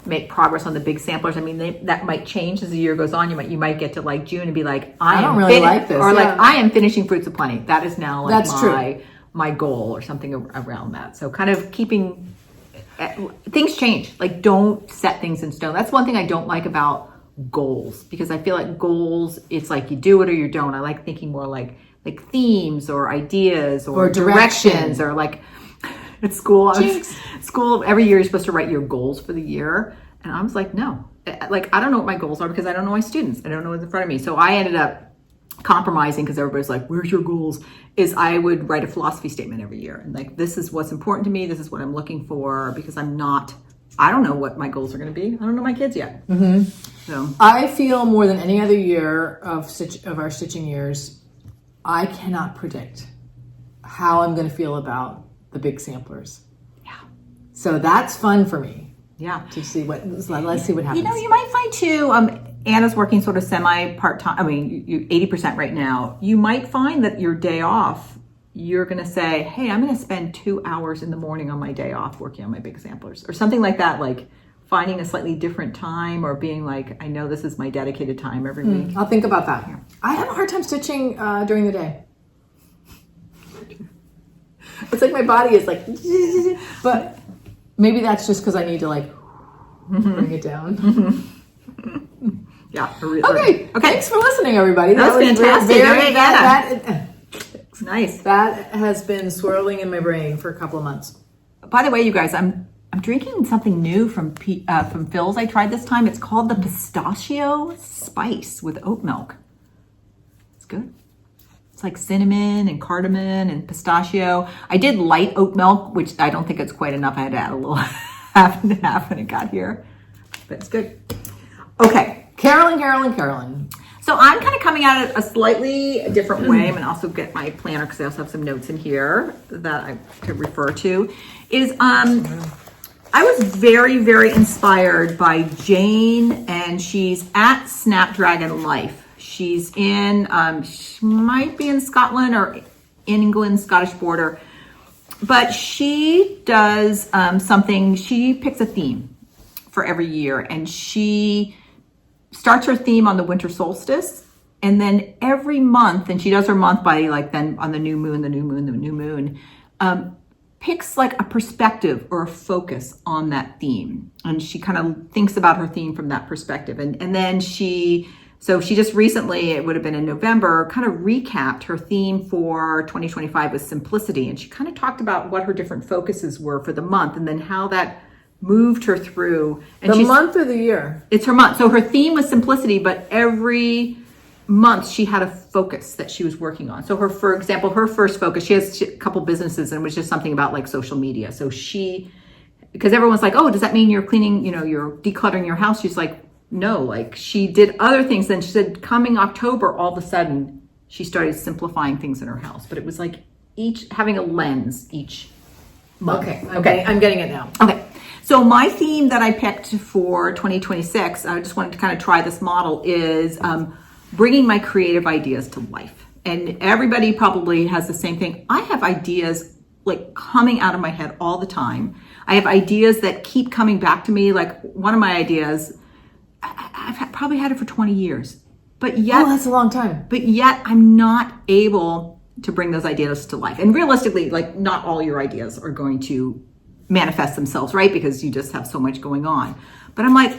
make progress on the big samplers. I mean, that might change as the year goes on. You might get to like June and be like, I don't really like this, or like I am finishing Fruits of Plenty. That is now like my goal or something around that. So kind of keeping things change. Like don't set things in stone. That's one thing I don't like about goals, because I feel like goals, it's like you do it or you don't. I like thinking more like themes or ideas or directions or like. At school, every year you're supposed to write your goals for the year. And I was like, no, like, I don't know what my goals are because I don't know my students. I don't know what's in front of me. So I ended up compromising because everybody's like, where's your goals? Is I would write a philosophy statement every year. And like, this is what's important to me. This is what I'm looking for, because I don't know what my goals are going to be. I don't know my kids yet. Mm-hmm. So I feel more than any other year of our stitching years, I cannot predict how I'm going to feel about the big samplers. Yeah. So that's fun for me. Yeah. To see let's see what happens. You know, you might find too, Anna's working sort of part-time. I mean, you 80% right now. You might find that your day off, you're going to say, hey, I'm going to spend 2 hours in the morning on my day off working on my big samplers or something like that. Like finding a slightly different time or being like, I know this is my dedicated time every week. I'll think about that. I have a hard time stitching during the day. It's like my body is like, but maybe that's just because I need to like bring it down. Yeah. Okay. Thanks for listening, everybody. That was fantastic. Nice. That has been swirling in my brain for a couple of months. By the way, you guys, I'm drinking something new from Phil's. I tried this time. It's called the Pistachio Spice with oat milk. It's good. It's like cinnamon and cardamom and pistachio. I did light oat milk, which I don't think it's quite enough. I had to add a little half and half when it got here, but it's good. Okay. Carolyn. So I'm kind of coming at it a slightly different way. I'm going to also get my planner because I also have some notes in here that I could refer to. I was very, very inspired by Jane, and she's at Snapdragon Life. She's in, she might be in Scotland or in England, Scottish border, but she does something. She picks a theme for every year, and she starts her theme on the winter solstice, and then every month, and she does her month by like then on the new moon, picks like a perspective or a focus on that theme, and she kind of thinks about her theme from that perspective, and then she just recently, it would have been in November, kind of recapped her theme for 2025 with simplicity, and she kind of talked about what her different focuses were for the month, and then how that moved her through. And the month or the year? It's her month. So her theme was simplicity, but every month she had a focus that she was working on. So for example, her first focus, she has a couple businesses, and it was just something about like social media. So because everyone's like, oh, does that mean you're cleaning, you're decluttering your house? She's like, no, like she did other things. Then she said coming October, all of a sudden she started simplifying things in her house, but it was like having a lens each month. Okay. I'm getting it now. Okay. So my theme that I picked for 2026, I just wanted to kind of try this model, is bringing my creative ideas to life. And everybody probably has the same thing. I have ideas like coming out of my head all the time. I have ideas that keep coming back to me. Like one of my ideas, I've probably had it for 20 years, but yet, that's a long time. But yet I'm not able to bring those ideas to life. And realistically, like not all your ideas are going to manifest themselves, right? Because you just have so much going on. But I'm like,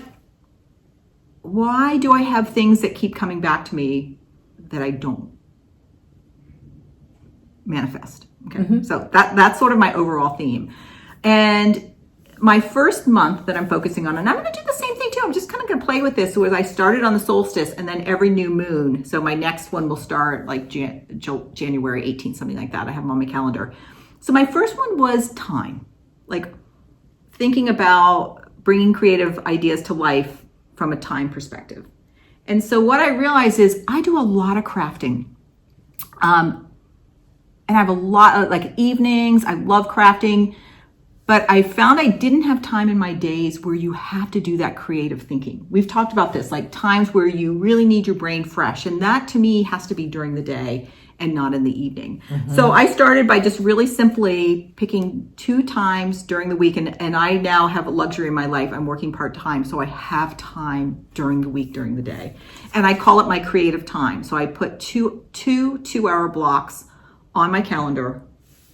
why do I have things that keep coming back to me that I don't manifest? Okay. Mm-hmm. So that's sort of my overall theme. And my first month that I'm focusing on, and I'm going to do the same thing too. I'm just kind of going to play with this. So as I started on the solstice, and then every new moon. So my next one will start like January 18th, something like that. I have them on my calendar. So my first one was time, like thinking about bringing creative ideas to life from a time perspective. And so what I realized is I do a lot of crafting. And I have a lot of like evenings. I love crafting. But I found I didn't have time in my days where you have to do that creative thinking. We've talked about this, like times where you really need your brain fresh. And that to me has to be during the day. and not in the evening. So I started by just really simply picking 2 times during the week. And I now have a luxury in my life. I'm working part-time, so I have time during the week, during the day. And I call it my creative time. So I put two 2-hour blocks on my calendar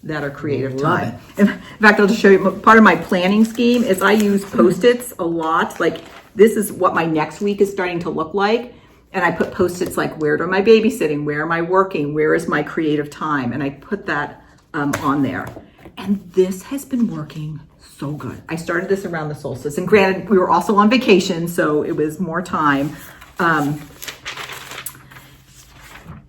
that are creative time. In fact, I'll just show you, part of my planning scheme is I use Post-its a lot. Like, this is what my next week is starting to look like. And I put Post-its like, where am I babysitting? Where am I working? Where is my creative time? And I put that on there. And this has been working so good. I started this around the solstice. And granted, we were also on vacation, so it was more time.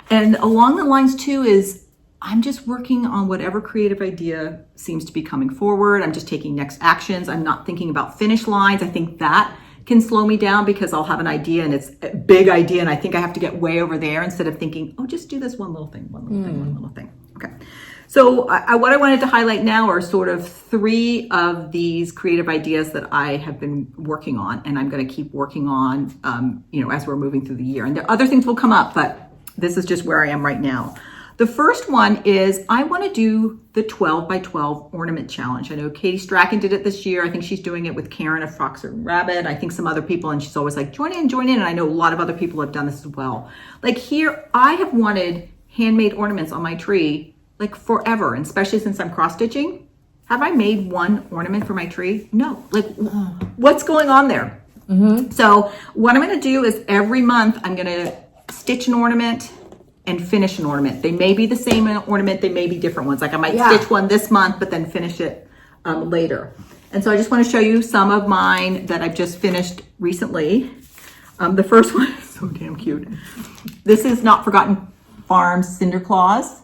And along the lines too is, I'm just working on whatever creative idea seems to be coming forward. I'm just taking next actions. I'm not thinking about finish lines. I think that can slow me down because I'll have an idea and it's a big idea and I think I have to get way over there instead of thinking, oh, just do this one little thing, one little thing. Okay. So what I wanted to highlight now are sort of 3 of these creative ideas that I have been working on and I'm going to keep working on, as we're moving through the year. And there other things will come up, but this is just where I am right now. The first one is I want to do the 12 by 12 ornament challenge. I know Katie Strachan did it this year. I think she's doing it with Karen of Fox and Rabbit. I think some other people, and she's always like, join in. And I know a lot of other people have done this as well. Like here, I have wanted handmade ornaments on my tree like forever, and especially since I'm cross stitching. Have I made one ornament for my tree? No. Like, what's going on there? So what I'm going to do is every month I'm going to stitch an ornament and finish an ornament. They may be the same ornament, they may be different ones. Like I might stitch one this month, but then finish it later. And so I just want to show you some of mine that I've just finished recently. The first one is so damn cute. This is Not Forgotten Farms Cinder Claws.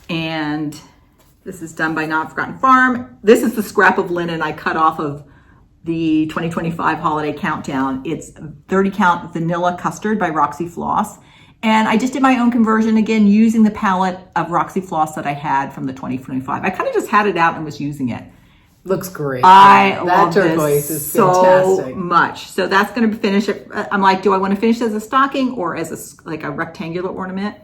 And this is done by Not Forgotten Farm. This is the scrap of linen I cut off of the 2025 holiday countdown. It's 30 count vanilla custard by Roxy Floss. And I just did my own conversion, again, using the palette of Roxy Floss that I had from the 2025. I kind of just had it out and was using it. Looks great. I love turquoise this is so fantastic. much. So that's going to finish it. I'm like, do I want to finish it as a stocking or as like a rectangular ornament?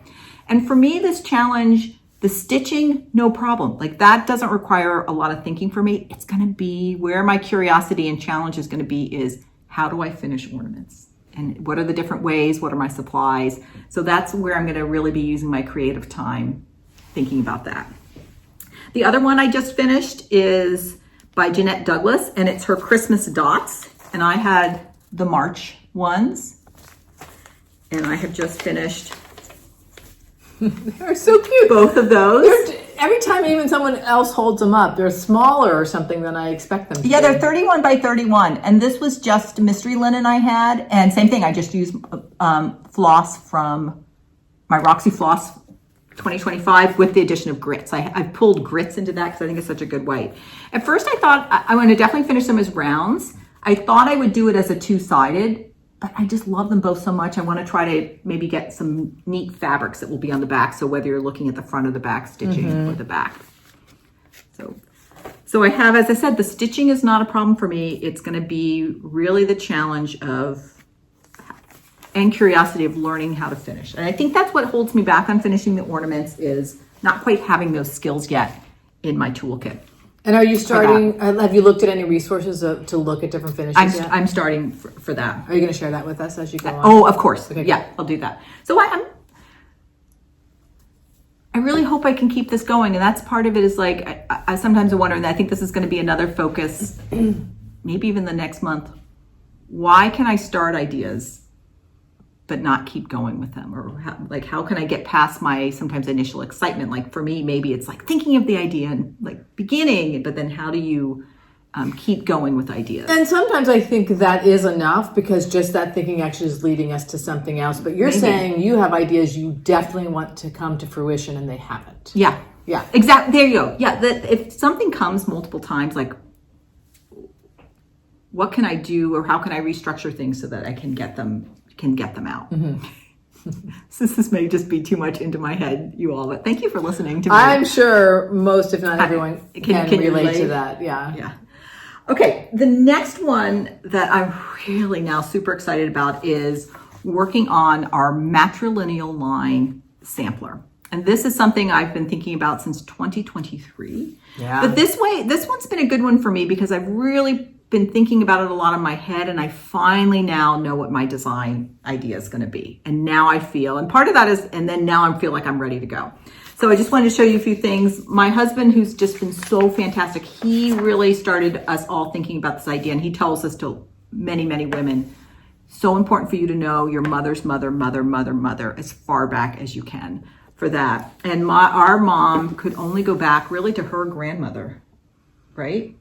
And for me, this challenge, the stitching, no problem. Like that doesn't require a lot of thinking for me. It's going to be where my curiosity and challenge is going to be is how do I finish ornaments? And what are the different ways? What are my supplies? So that's where I'm going to really be using my creative time thinking about that. The other one I just finished is by Jeanette Douglas, and it's her Christmas dots. And I had the March ones, and I have just finished. They're so cute. Both of those. Every time even someone else holds them up, they're smaller or something than I expect them to be. Yeah, they're 31 by 31. And this was just mystery linen I had. And same thing, I just used floss from my Roxy Floss 2025 with the addition of grits. I've pulled grits into that because I think it's such a good white. At first I thought I want to definitely finish them as rounds. I thought I would do it as a 2-sided. But I just love them both so much. I want to try to maybe get some neat fabrics that will be on the back. So whether you're looking at the front of the back stitching or the back. So I have, as I said, the stitching is not a problem for me. It's going to be really the challenge and curiosity of learning how to finish. And I think that's what holds me back on finishing the ornaments is not quite having those skills yet in my toolkit. And are you starting, have you looked at any resources to look at different finishes yet? I'm starting for that. Are you going to share that with us as you go on? Oh, of course. Okay, yeah, I'll do that. So I really hope I can keep this going. And that's part of it is like, I sometimes wonder, and I think this is going to be another focus, maybe even the next month. Why can I start ideas but not keep going with them? Or how can I get past my sometimes initial excitement? Like for me, maybe it's like thinking of the idea and like beginning, but then how do you keep going with ideas? And sometimes I think that is enough because just that thinking actually is leading us to something else. But you're saying you have ideas you definitely want to come to fruition and they haven't. Yeah. Yeah. Exactly. There you go. Yeah. That if something comes multiple times, like what can I do or how can I restructure things so that I can get them out. So this may just be too much into my head, you all, but thank you for listening to me. I'm sure most, if not everyone, can relate to that. Yeah. Okay, the next one that I'm really now super excited about is working on our matrilineal line sampler. And this is something I've been thinking about since 2023. Yeah. But this one's been a good one for me because I've really been thinking about it a lot in my head, and I finally now know what my design idea is going to be. And now I feel, and part of that is, and then now I feel like I'm ready to go. So I just wanted to show you a few things. My husband, who's just been so fantastic, he really started us all thinking about this idea, and he tells us to many, many women, so important for you to know your mother's mother, mother, mother, mother, as far back as you can for that. And our mom could only go back really to her grandmother, right?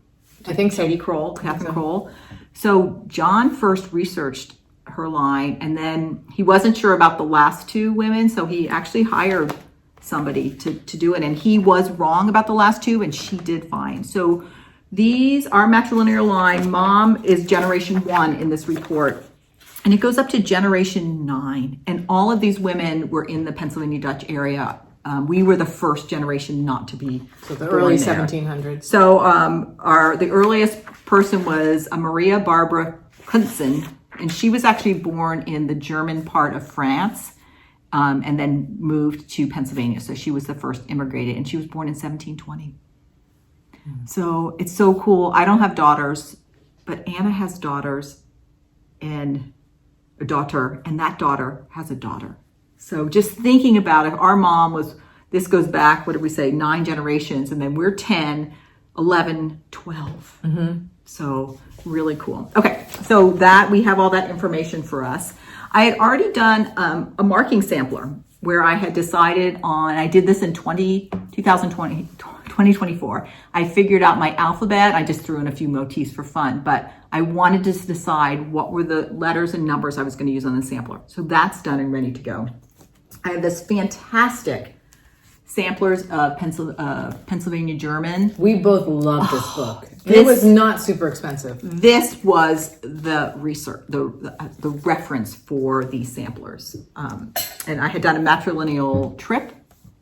I think so. Catherine Kroll. So John first researched her line, and then he wasn't sure about the last two women, so he actually hired somebody to do it, and he was wrong about the last two, and she did fine. So these are matrilineal line. Mom is generation 1 in this report, and it goes up to generation 9, and all of these women were in the Pennsylvania Dutch area. We were the first generation not to be so the early 1700s. So the earliest person was Maria Barbara Kuntzen, and she was actually born in the German part of France, and then moved to Pennsylvania. So she was the first immigrated, and she was born in 1720. So it's so cool. I don't have daughters, but Anna has daughters and a daughter, and that daughter has a daughter. So just thinking about if our mom was, this goes back, what did we say, 9 generations, and then we're 10, 11, 12. Mm-hmm. So really cool. Okay, so that we have all that information for us. I had already done a marking sampler where I had decided on, I did this in 2024. I figured out my alphabet. I just threw in a few motifs for fun, but I wanted to decide what were the letters and numbers I was going to use on the sampler. So that's done and ready to go. I have this fantastic samplers of Pennsylvania German. We both love this book. It was not super expensive. This was the research, the reference for these samplers. And I had done a matrilineal trip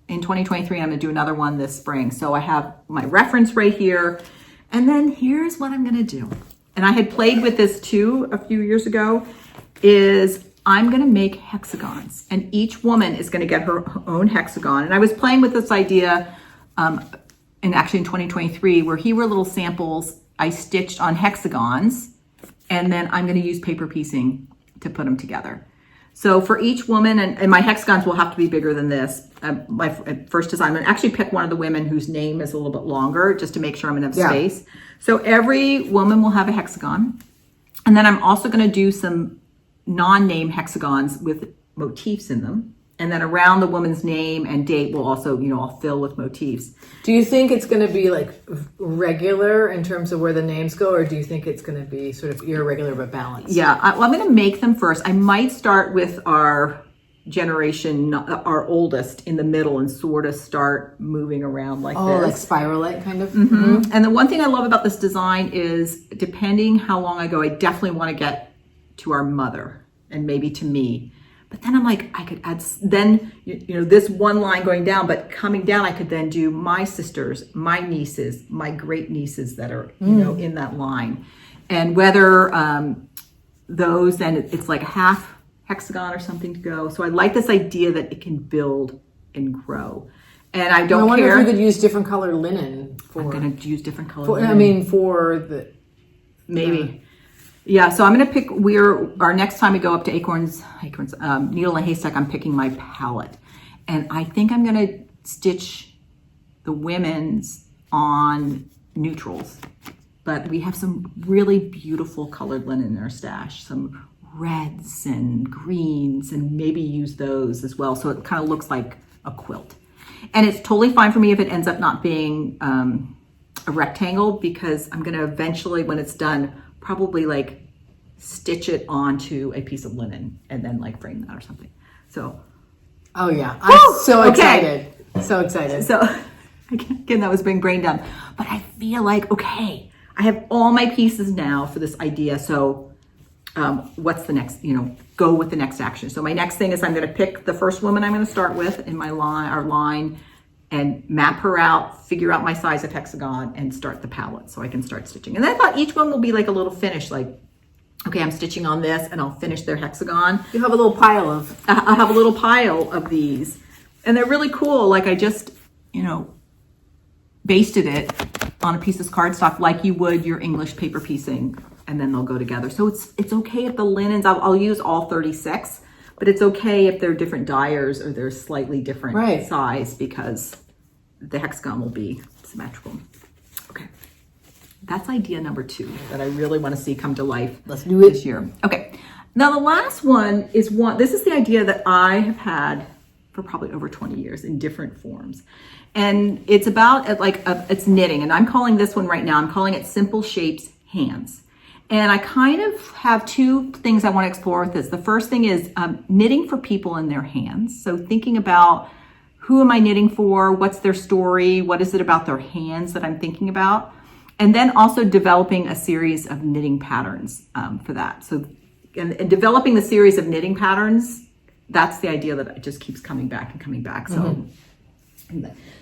in 2023. And I'm going to do another one this spring. So I have my reference right here. And then here's what I'm going to do. And I had played with this too a few years ago, is I'm going to make hexagons, and each woman is going to get her own hexagon. And I was playing with this idea and actually in 2023, where here were little samples I stitched on hexagons, and then I'm going to use paper piecing to put them together. So for each woman, and my hexagons will have to be bigger than this. My first design, I'm going to actually pick one of the women whose name is a little bit longer, just to make sure I'm going to have space. So every woman will have a hexagon. And then I'm also going to do some non-name hexagons with motifs in them. And then around the woman's name and date will also, I'll fill with motifs. Do you think it's going to be like regular in terms of where the names go, or do you think it's going to be sort of irregular but balanced? Yeah, I'm going to make them first. I might start with our generation, our oldest, in the middle and sort of start moving around like this. Oh, like spiralite kind of? Mm-hmm. Mm-hmm. And the one thing I love about this design is, depending how long I go, I definitely want to get to our mother and maybe to me. But then I'm like, I could add, then, this one line going down, but coming down, I could then do my sisters, my nieces, my great nieces that are, in that line. And whether those, then it's like half hexagon or something to go. So I like this idea that it can build and grow. And I don't care. I wonder if you could use different color linen for. I'm going to use different color linen. I mean, for the. Maybe. Yeah, so I'm going to pick, our next time we go up to Acorns, Needle and Haystack, I'm picking my palette. And I think I'm going to stitch the women's on neutrals. But we have some really beautiful colored linen in our stash, some reds and greens, and maybe use those as well. So it kind of looks like a quilt. And it's totally fine for me if it ends up not being a rectangle, because I'm going to eventually, when it's done, probably like stitch it onto a piece of linen and then like frame that or something. So, oh yeah, I'm so excited. So excited. So again, that was being brain dumb, but I feel like, okay, I have all my pieces now for this idea. So what's the next, go with the next action. So my next thing is I'm going to pick the first woman I'm going to start with in my line, and map her out, figure out my size of hexagon, and start the palette so I can start stitching. And I thought each one will be like a little finish, like, okay, I'm stitching on this and I'll finish their hexagon. You have a little pile of... I'll have a little pile of these. And they're really cool. Like I just, basted it on a piece of cardstock like you would your English paper piecing, and then they'll go together. So it's okay if the linens, I'll use all 36, but it's okay if they're different dyers or they're slightly different size, because the hexagon will be symmetrical. Okay. That's idea number 2 that I really want to see come to life. Let's do it this year. Okay. Now the last one is this is the idea that I have had for probably over 20 years in different forms. And it's about it's knitting. And I'm calling this one right now, I'm calling it Simple Shapes Hands. And I kind of have 2 things I want to explore with this. The first thing is knitting for people in their hands. So thinking about who am I knitting for? What's their story? What is it about their hands that I'm thinking about? And then also developing a series of knitting patterns for that. So, and developing the series of knitting patterns, that's the idea that it just keeps coming back and coming back. So,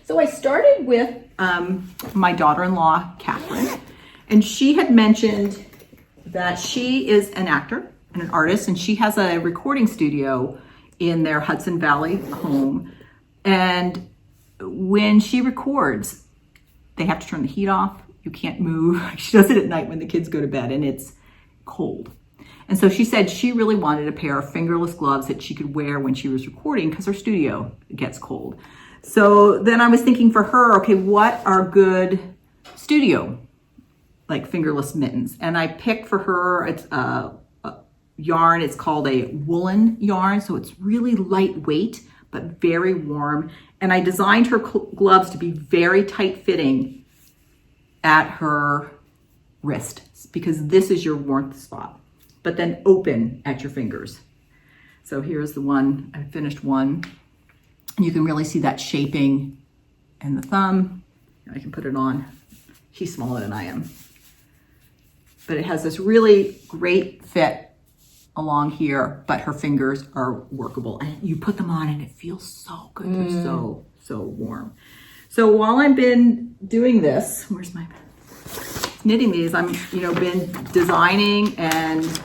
so I started with my daughter-in-law, Catherine, and she had mentioned that she is an actor and an artist, and she has a recording studio in their Hudson Valley home. And when she records, they have to turn the heat off. You can't move. She does it at night when the kids go to bed and it's cold. And so she said she really wanted a pair of fingerless gloves that she could wear when she was recording because her studio gets cold. So then I was thinking for her, okay, what are good studio, like fingerless mittens? And I picked for her, it's a yarn. It's called a woolen yarn. So it's really lightweight, but very warm. And I designed her gloves to be very tight fitting at her wrist, because this is your warmth spot, but then open at your fingers. So here's the one, I finished one. And you can really see that shaping in the thumb. I can put it on. She's smaller than I am. But it has this really great fit along here, but her fingers are workable. And you put them on and it feels so good. They're so warm. So while I've been doing this, where's my knitting these, I'm been designing and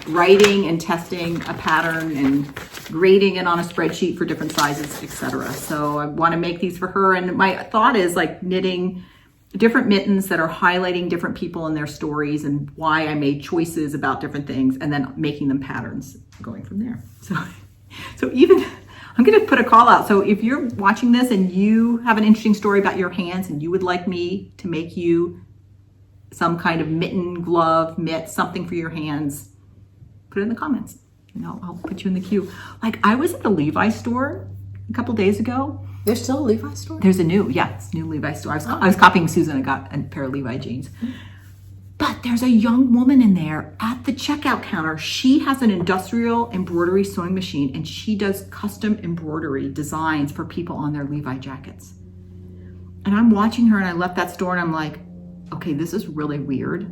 writing and testing a pattern and grading it on a spreadsheet for different sizes, etc. So I want to make these for her, and my thought is like knitting different mittens that are highlighting different people and their stories and why I made choices about different things, and then making them patterns going from there. So even I'm going to put a call out. So if you're watching this and you have an interesting story about your hands and you would like me to make you some kind of mitten, glove, mitt, something for your hands, put it in the comments. I'll put you in the queue. Like I was at the Levi's store a couple days ago. There's still a Levi's store? There's a new Levi's store. I was copying Susan. I got a pair of Levi jeans. But there's a young woman in there at the checkout counter. She has an industrial embroidery sewing machine, and she does custom embroidery designs for people on their Levi jackets. And I'm watching her, and I left that store and I'm like, okay, this is really weird.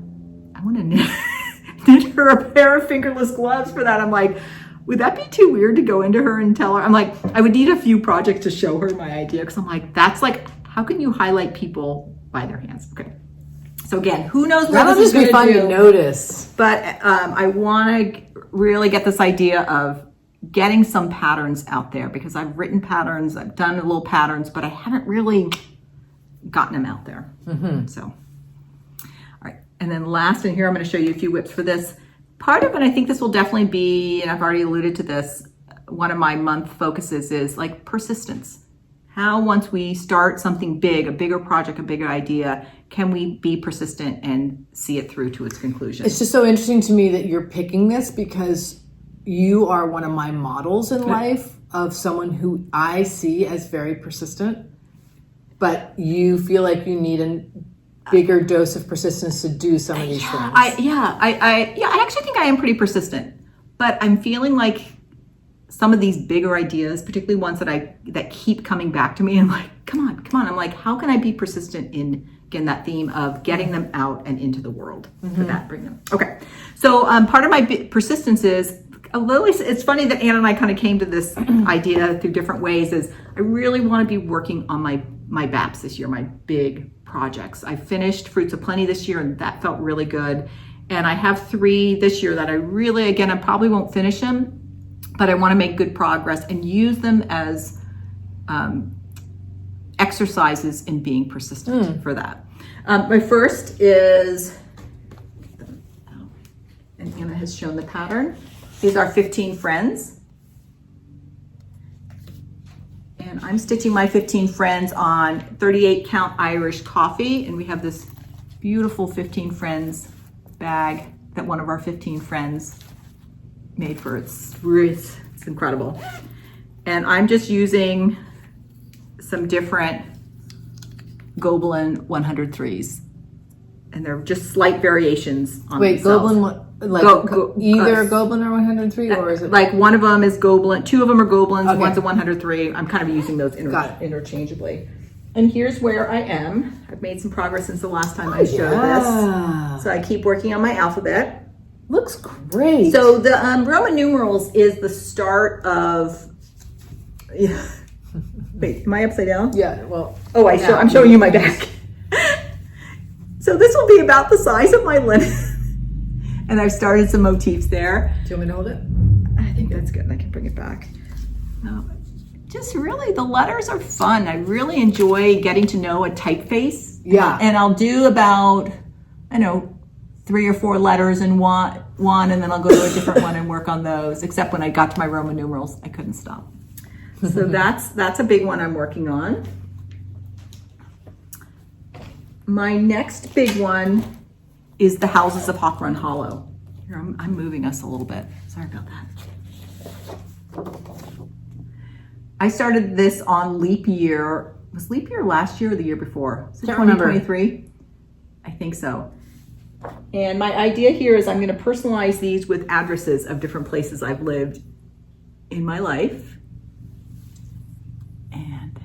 I want to knit her a pair of fingerless gloves for that. I'm like, would that be too weird to go into her and tell her? I'm like, I would need a few projects to show her my idea, because I'm like, that's like, how can you highlight people by their hands? Okay. So again, who knows what That'll this is just be going fun to to notice. But I want to really get this idea of getting some patterns out there, because I've written patterns, I've done little patterns, but I haven't really gotten them out there. So, all right. And then last in here, I'm going to show you a few whips for this. Part of it, I think this will definitely be, and I've already alluded to this, one of my month focuses is like persistence. How once we start something big, a bigger project, a bigger idea, can we be persistent and see it through to its conclusion? It's just so interesting to me that you're picking this, because you are one of my models in life of someone who I see as very persistent, but you feel like you need a bigger dose of persistence to do some of these things. I actually think I am pretty persistent, but I'm feeling like some of these bigger ideas, particularly ones that keep coming back to me, and like, come on. I'm like, how can I be persistent in, again, that theme of getting them out and into the world for that, bring them. Okay. So part of my persistence is a little, it's funny that Anna and I kind of came to this idea through different ways, is I really want to be working on my BAPs this year, my big projects. I finished Fruits of Plenty this year, and that felt really good. And I have 3 this year that I really, again, I probably won't finish them, but I want to make good progress and use them as exercises in being persistent for that. My first is, and Anna has shown the pattern, is our 15 friends. And I'm stitching my 15 friends on 38 count Irish coffee, and we have this beautiful 15 friends bag that one of our 15 friends made for us. It's incredible. And I'm just using some different Gobelin 103s, and they're just slight variations on themselves. Gobelin, either Gobelin or 103, or is it like one of them is Gobelin, two of them are Gobelins, Okay. one's a 103. I'm kind of using those interchangeably. And here's where I am. I've made some progress since the last time I showed this. So I keep working on my alphabet. Looks great. So the Roman numerals is the start of. Wait, am I upside down? Yeah. Well. Oh, I'm showing you my back. So this will be about the size of my linen, and I've started some motifs there. Do you want me to hold it? I think that's good. I can bring it back. Just really, the letters are fun. I really enjoy getting to know a typeface. Yeah. And I'll do about, 3 or 4 letters in one, and then I'll go to a different one and work on those. Except when I got to my Roman numerals, I couldn't stop. So that's a big one I'm working on. My next big one is the Houses of Hawk Run Hollow. Here, I'm moving us a little bit. Sorry about that. I started this on leap year. Was leap year last year or the year before? Is it 2023? I think so. And my idea here is I'm going to personalize these with addresses of different places I've lived in my life. And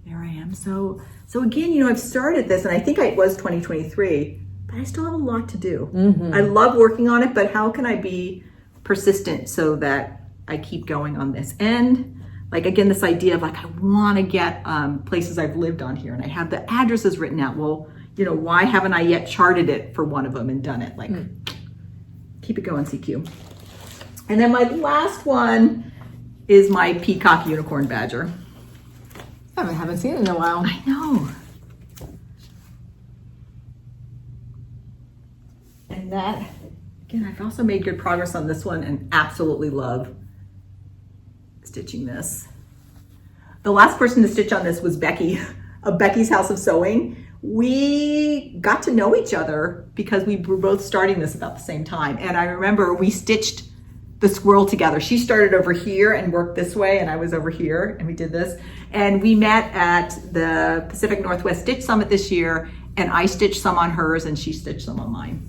there I am. So again, I've started this, and I think it was 2023, but I still have a lot to do. I love working on it, but how can I be persistent so that I keep going on this? And like, again, this idea of like, I want to get places I've lived on here, and I have the addresses written out. Well, why haven't I yet charted it for one of them and done it? Like, keep it going, CQ. And then my last one is my peacock unicorn badger. I haven't seen it in a while. I know. And that, again, I've also made good progress on this one and absolutely love stitching this. The last person to stitch on this was Becky of Becky's House of Sewing. We got to know each other because we were both starting this about the same time. And I remember we stitched the squirrel together. She started over here and worked this way, and I was over here, and we did this. And we met at the Pacific Northwest Stitch Summit this year, and I stitched some on hers and she stitched some on mine.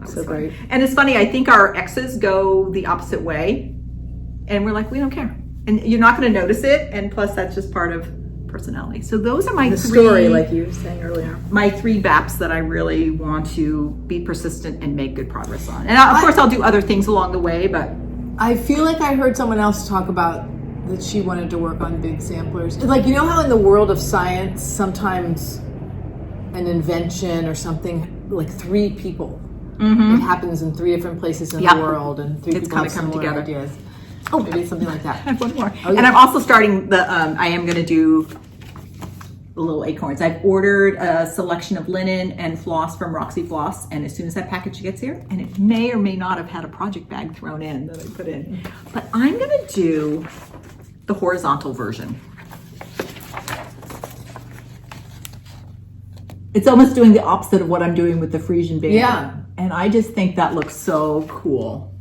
So great. And it's funny, I think our X's go the opposite way, and we're like, we don't care. And you're not going to notice it, and plus that's just part of personality. So those are my story, like you were saying earlier. My 3 BAPs that I really want to be persistent and make good progress on. And of course I'll do other things along the way, but I feel like I heard someone else talk about that she wanted to work on big samplers. Like, how in the world of science, sometimes an invention or something, like 3 people, it happens in 3 different places in the world, and 3 people have similar together. ideas. Oh, maybe it's something like that. I have one more. And I'm also starting I am going to do the little acorns. I've ordered a selection of linen and floss from Roxy Floss, and as soon as that package gets here, and it may or may not have had a project bag thrown in that I put in, but I'm going to do the horizontal version. It's almost doing the opposite of what I'm doing with the Frisian band. Yeah. And I just think that looks so cool.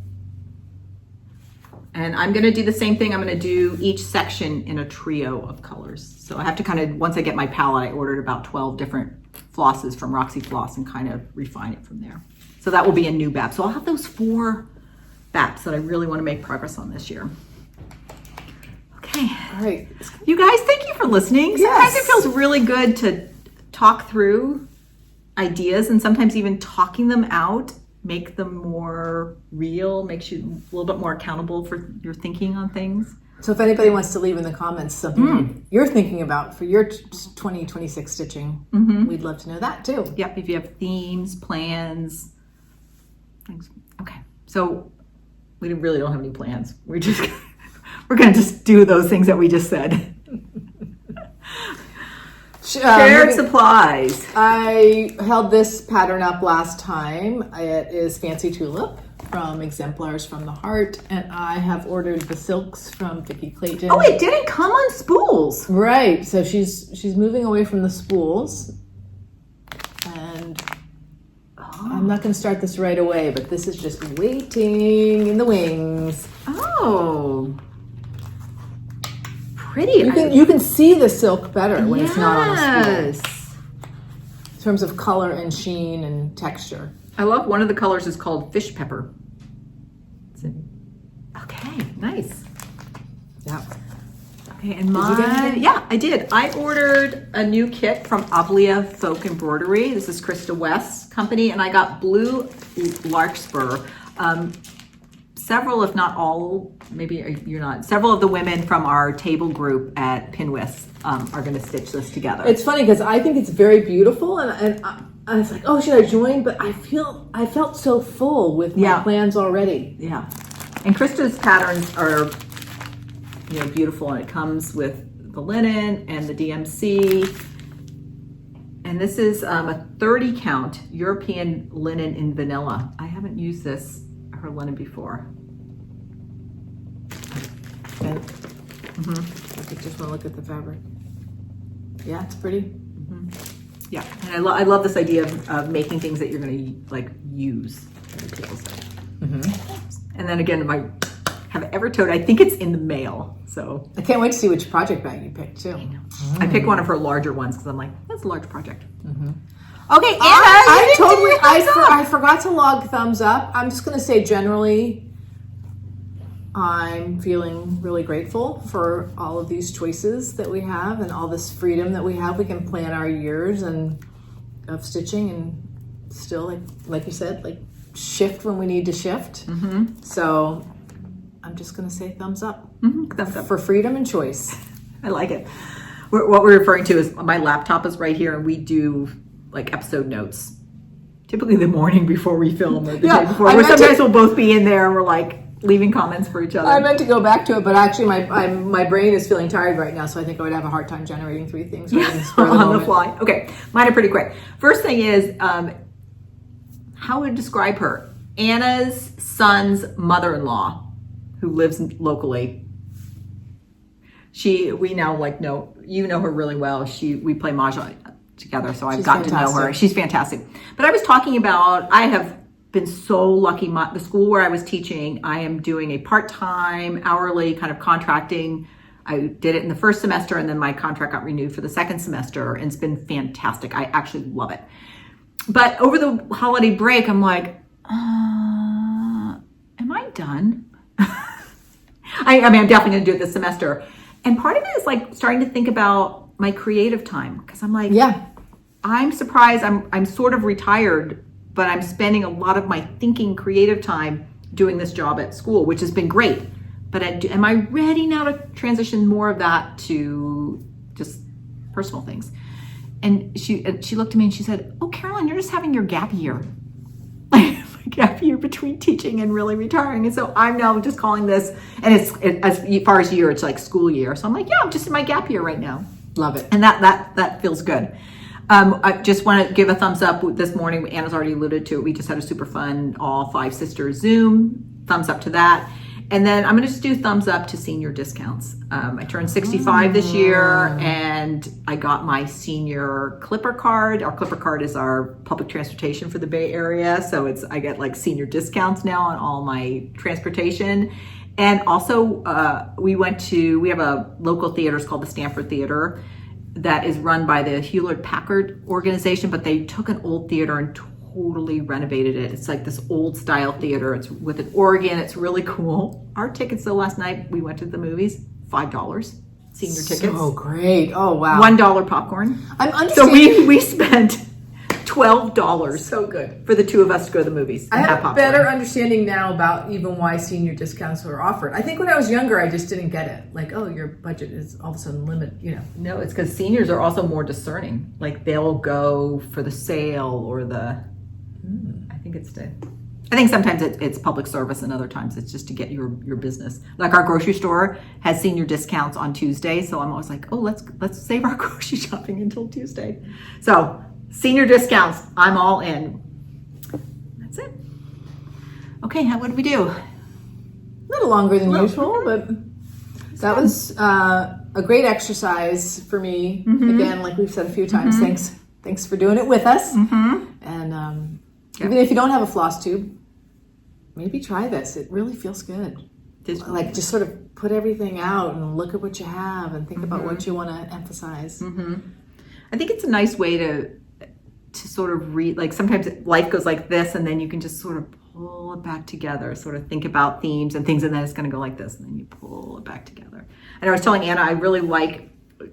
And I'm going to do the same thing. I'm going to do each section in a trio of colors. So I have to kind of, once I get my palette, I ordered about 12 different flosses from Roxy Floss and kind of refine it from there. So that will be a new BAP. So I'll have those 4 BAPs that I really want to make progress on this year. Okay. All right. You guys, thank you for listening. Sometimes it feels really good to talk through ideas, and sometimes even talking them out make them more real, makes you a little bit more accountable for your thinking on things. So if anybody wants to leave in the comments something you're thinking about for your 2026 stitching, we'd love to know that too. Yep, if you have themes, plans, things. Okay, so we really don't have any plans. We're We're going to just do those things that we just said. Shared supplies. I held this pattern up last time. It is Fancy Tulip from Exemplars from the Heart, and I have ordered the silks from Vicki Clayton. Oh, it didn't come on spools. Right, so she's moving away from the spools, and I'm not going to start this right away, but this is just waiting in the wings. Oh, pretty. You can see the silk better when it's not on a spool. Yes. In terms of color and sheen and texture. I love one of the colors is called fish pepper. Okay, nice. Yeah. Okay, and mine, yeah, I did. I ordered a new kit from Anderea Folk Embroidery. This is Krista West's company, and I got blue larkspur. Several, if not all, maybe you're not, several of the women from our table group at Pinwist are going to stitch this together. It's funny because I think it's very beautiful, and I was like, oh, should I join? But I felt so full with my plans already. Yeah. And Krista's patterns are, beautiful, and it comes with the linen and the DMC. And this is a 30 count European linen in vanilla. I haven't used her linen before. Okay. I just want to look at the fabric. Yeah, it's pretty. Yeah, and I love this idea of making things that you're going to use. And then again, if I have ever told, I think it's in the mail. So I can't wait to see which project bag you picked too. I picked one of her larger ones because I'm like, that's a large project. Okay, Anna, I forgot to log thumbs up. I'm just going to say generally, I'm feeling really grateful for all of these choices that we have and all this freedom that we have. We can plan our years and of stitching and still, like you said, shift when we need to shift. So I'm just going to say thumbs up. Thumbs up for freedom and choice. I like it. What we're referring to is my laptop is right here, and we do episode notes. Typically the morning before we film or the day before. Sometimes we'll both be in there and we're leaving comments for each other. I meant to go back to it, but actually my brain is feeling tired right now, so I think I would have a hard time generating 3 things on the fly. Okay, mine are pretty quick. First thing is, how would I describe her? Anna's son's mother-in-law, who lives locally. We now know her really well. We play Mahjong together, so I've gotten to know her. She's fantastic. But I was talking about, I have been so lucky. The school where I was teaching, I am doing a part-time, hourly kind of contracting. I did it in the first semester, and then my contract got renewed for the second semester, and it's been fantastic. I actually love it. But over the holiday break, I'm like, am I done? I mean, I'm definitely going to do it this semester. And part of it is starting to think about my creative time, because I'm like, I'm surprised. I'm sort of retired, but I'm spending a lot of my thinking creative time doing this job at school, which has been great. But am I ready now to transition more of that to just personal things? And she looked at me and she said, oh, Carolyn, you're just having your gap year. Gap year between teaching and really retiring. And so I'm now just calling this, and as far as year, it's school year. So I'm like, I'm just in my gap year right now. Love it. And that feels good. I just want to give a thumbs up. This morning, Anna's already alluded to it. We just had a super fun all 5 sisters Zoom. Thumbs up to that. And then I'm going to just do thumbs up to senior discounts. I turned 65 this year, and I got my senior Clipper card. Our Clipper card is our public transportation for the Bay Area. So I get senior discounts now on all my transportation. And also we have a local theater. It's called the Stanford Theater, that is run by the Hewlett-Packard organization, but they took an old theater and totally renovated it. It's this old style theater. It's with an organ. It's really cool. Our tickets though, last night we went to the movies, $5 senior tickets. Oh, great. Oh, wow. $1 popcorn. I'm understanding. So we spent $12. So good. For the 2 of us to go to the movies. I have a better understanding now about even why senior discounts were offered. I think when I was younger, I just didn't get it. Oh, your budget is all of a sudden limited, No, it's because seniors are also more discerning. They'll go for the sale or the, I think it's I think sometimes it's public service and other times it's just to get your business. Like our grocery store has senior discounts on Tuesday. So I'm always like, oh, let's save our grocery shopping until Tuesday. So senior discounts, I'm all in. That's it. Okay, what did we do? A little longer than usual, but that was a great exercise for me. Again, like we've said a few times, thanks for doing it with us. And even if you don't have a floss tube, maybe try this. It really feels good. Like just sort of put everything out and look at what you have and think about what you want to emphasize. I think it's a nice way to sort of read, like sometimes life goes like this and then you can just sort of pull it back together, sort of think about themes and things, and then it's going to go like this and then you pull it back together. And I was telling Anna, I really like the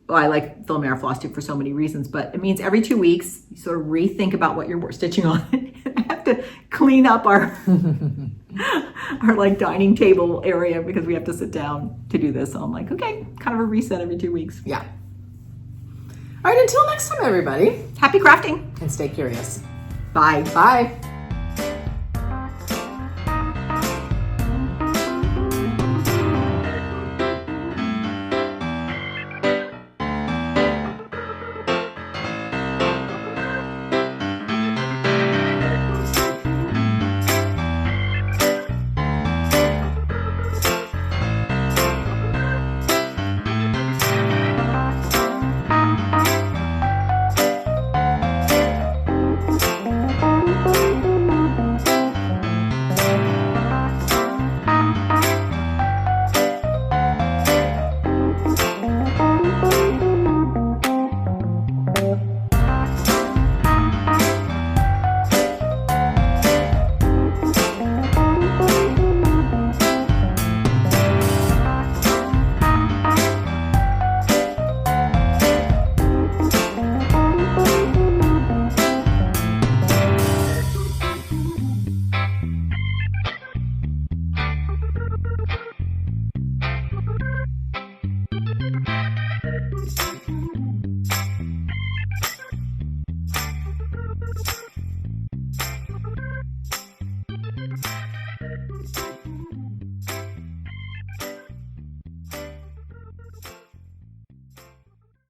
La Mer FlossTube for so many reasons, but it means every 2 weeks you sort of rethink about what you're stitching on. I have to clean up our like dining table area because we have to sit down to do this. So I'm like, okay, kind of a reset every 2 weeks. Yeah. All right, until next time, everybody. Happy crafting and stay curious. Bye. Bye.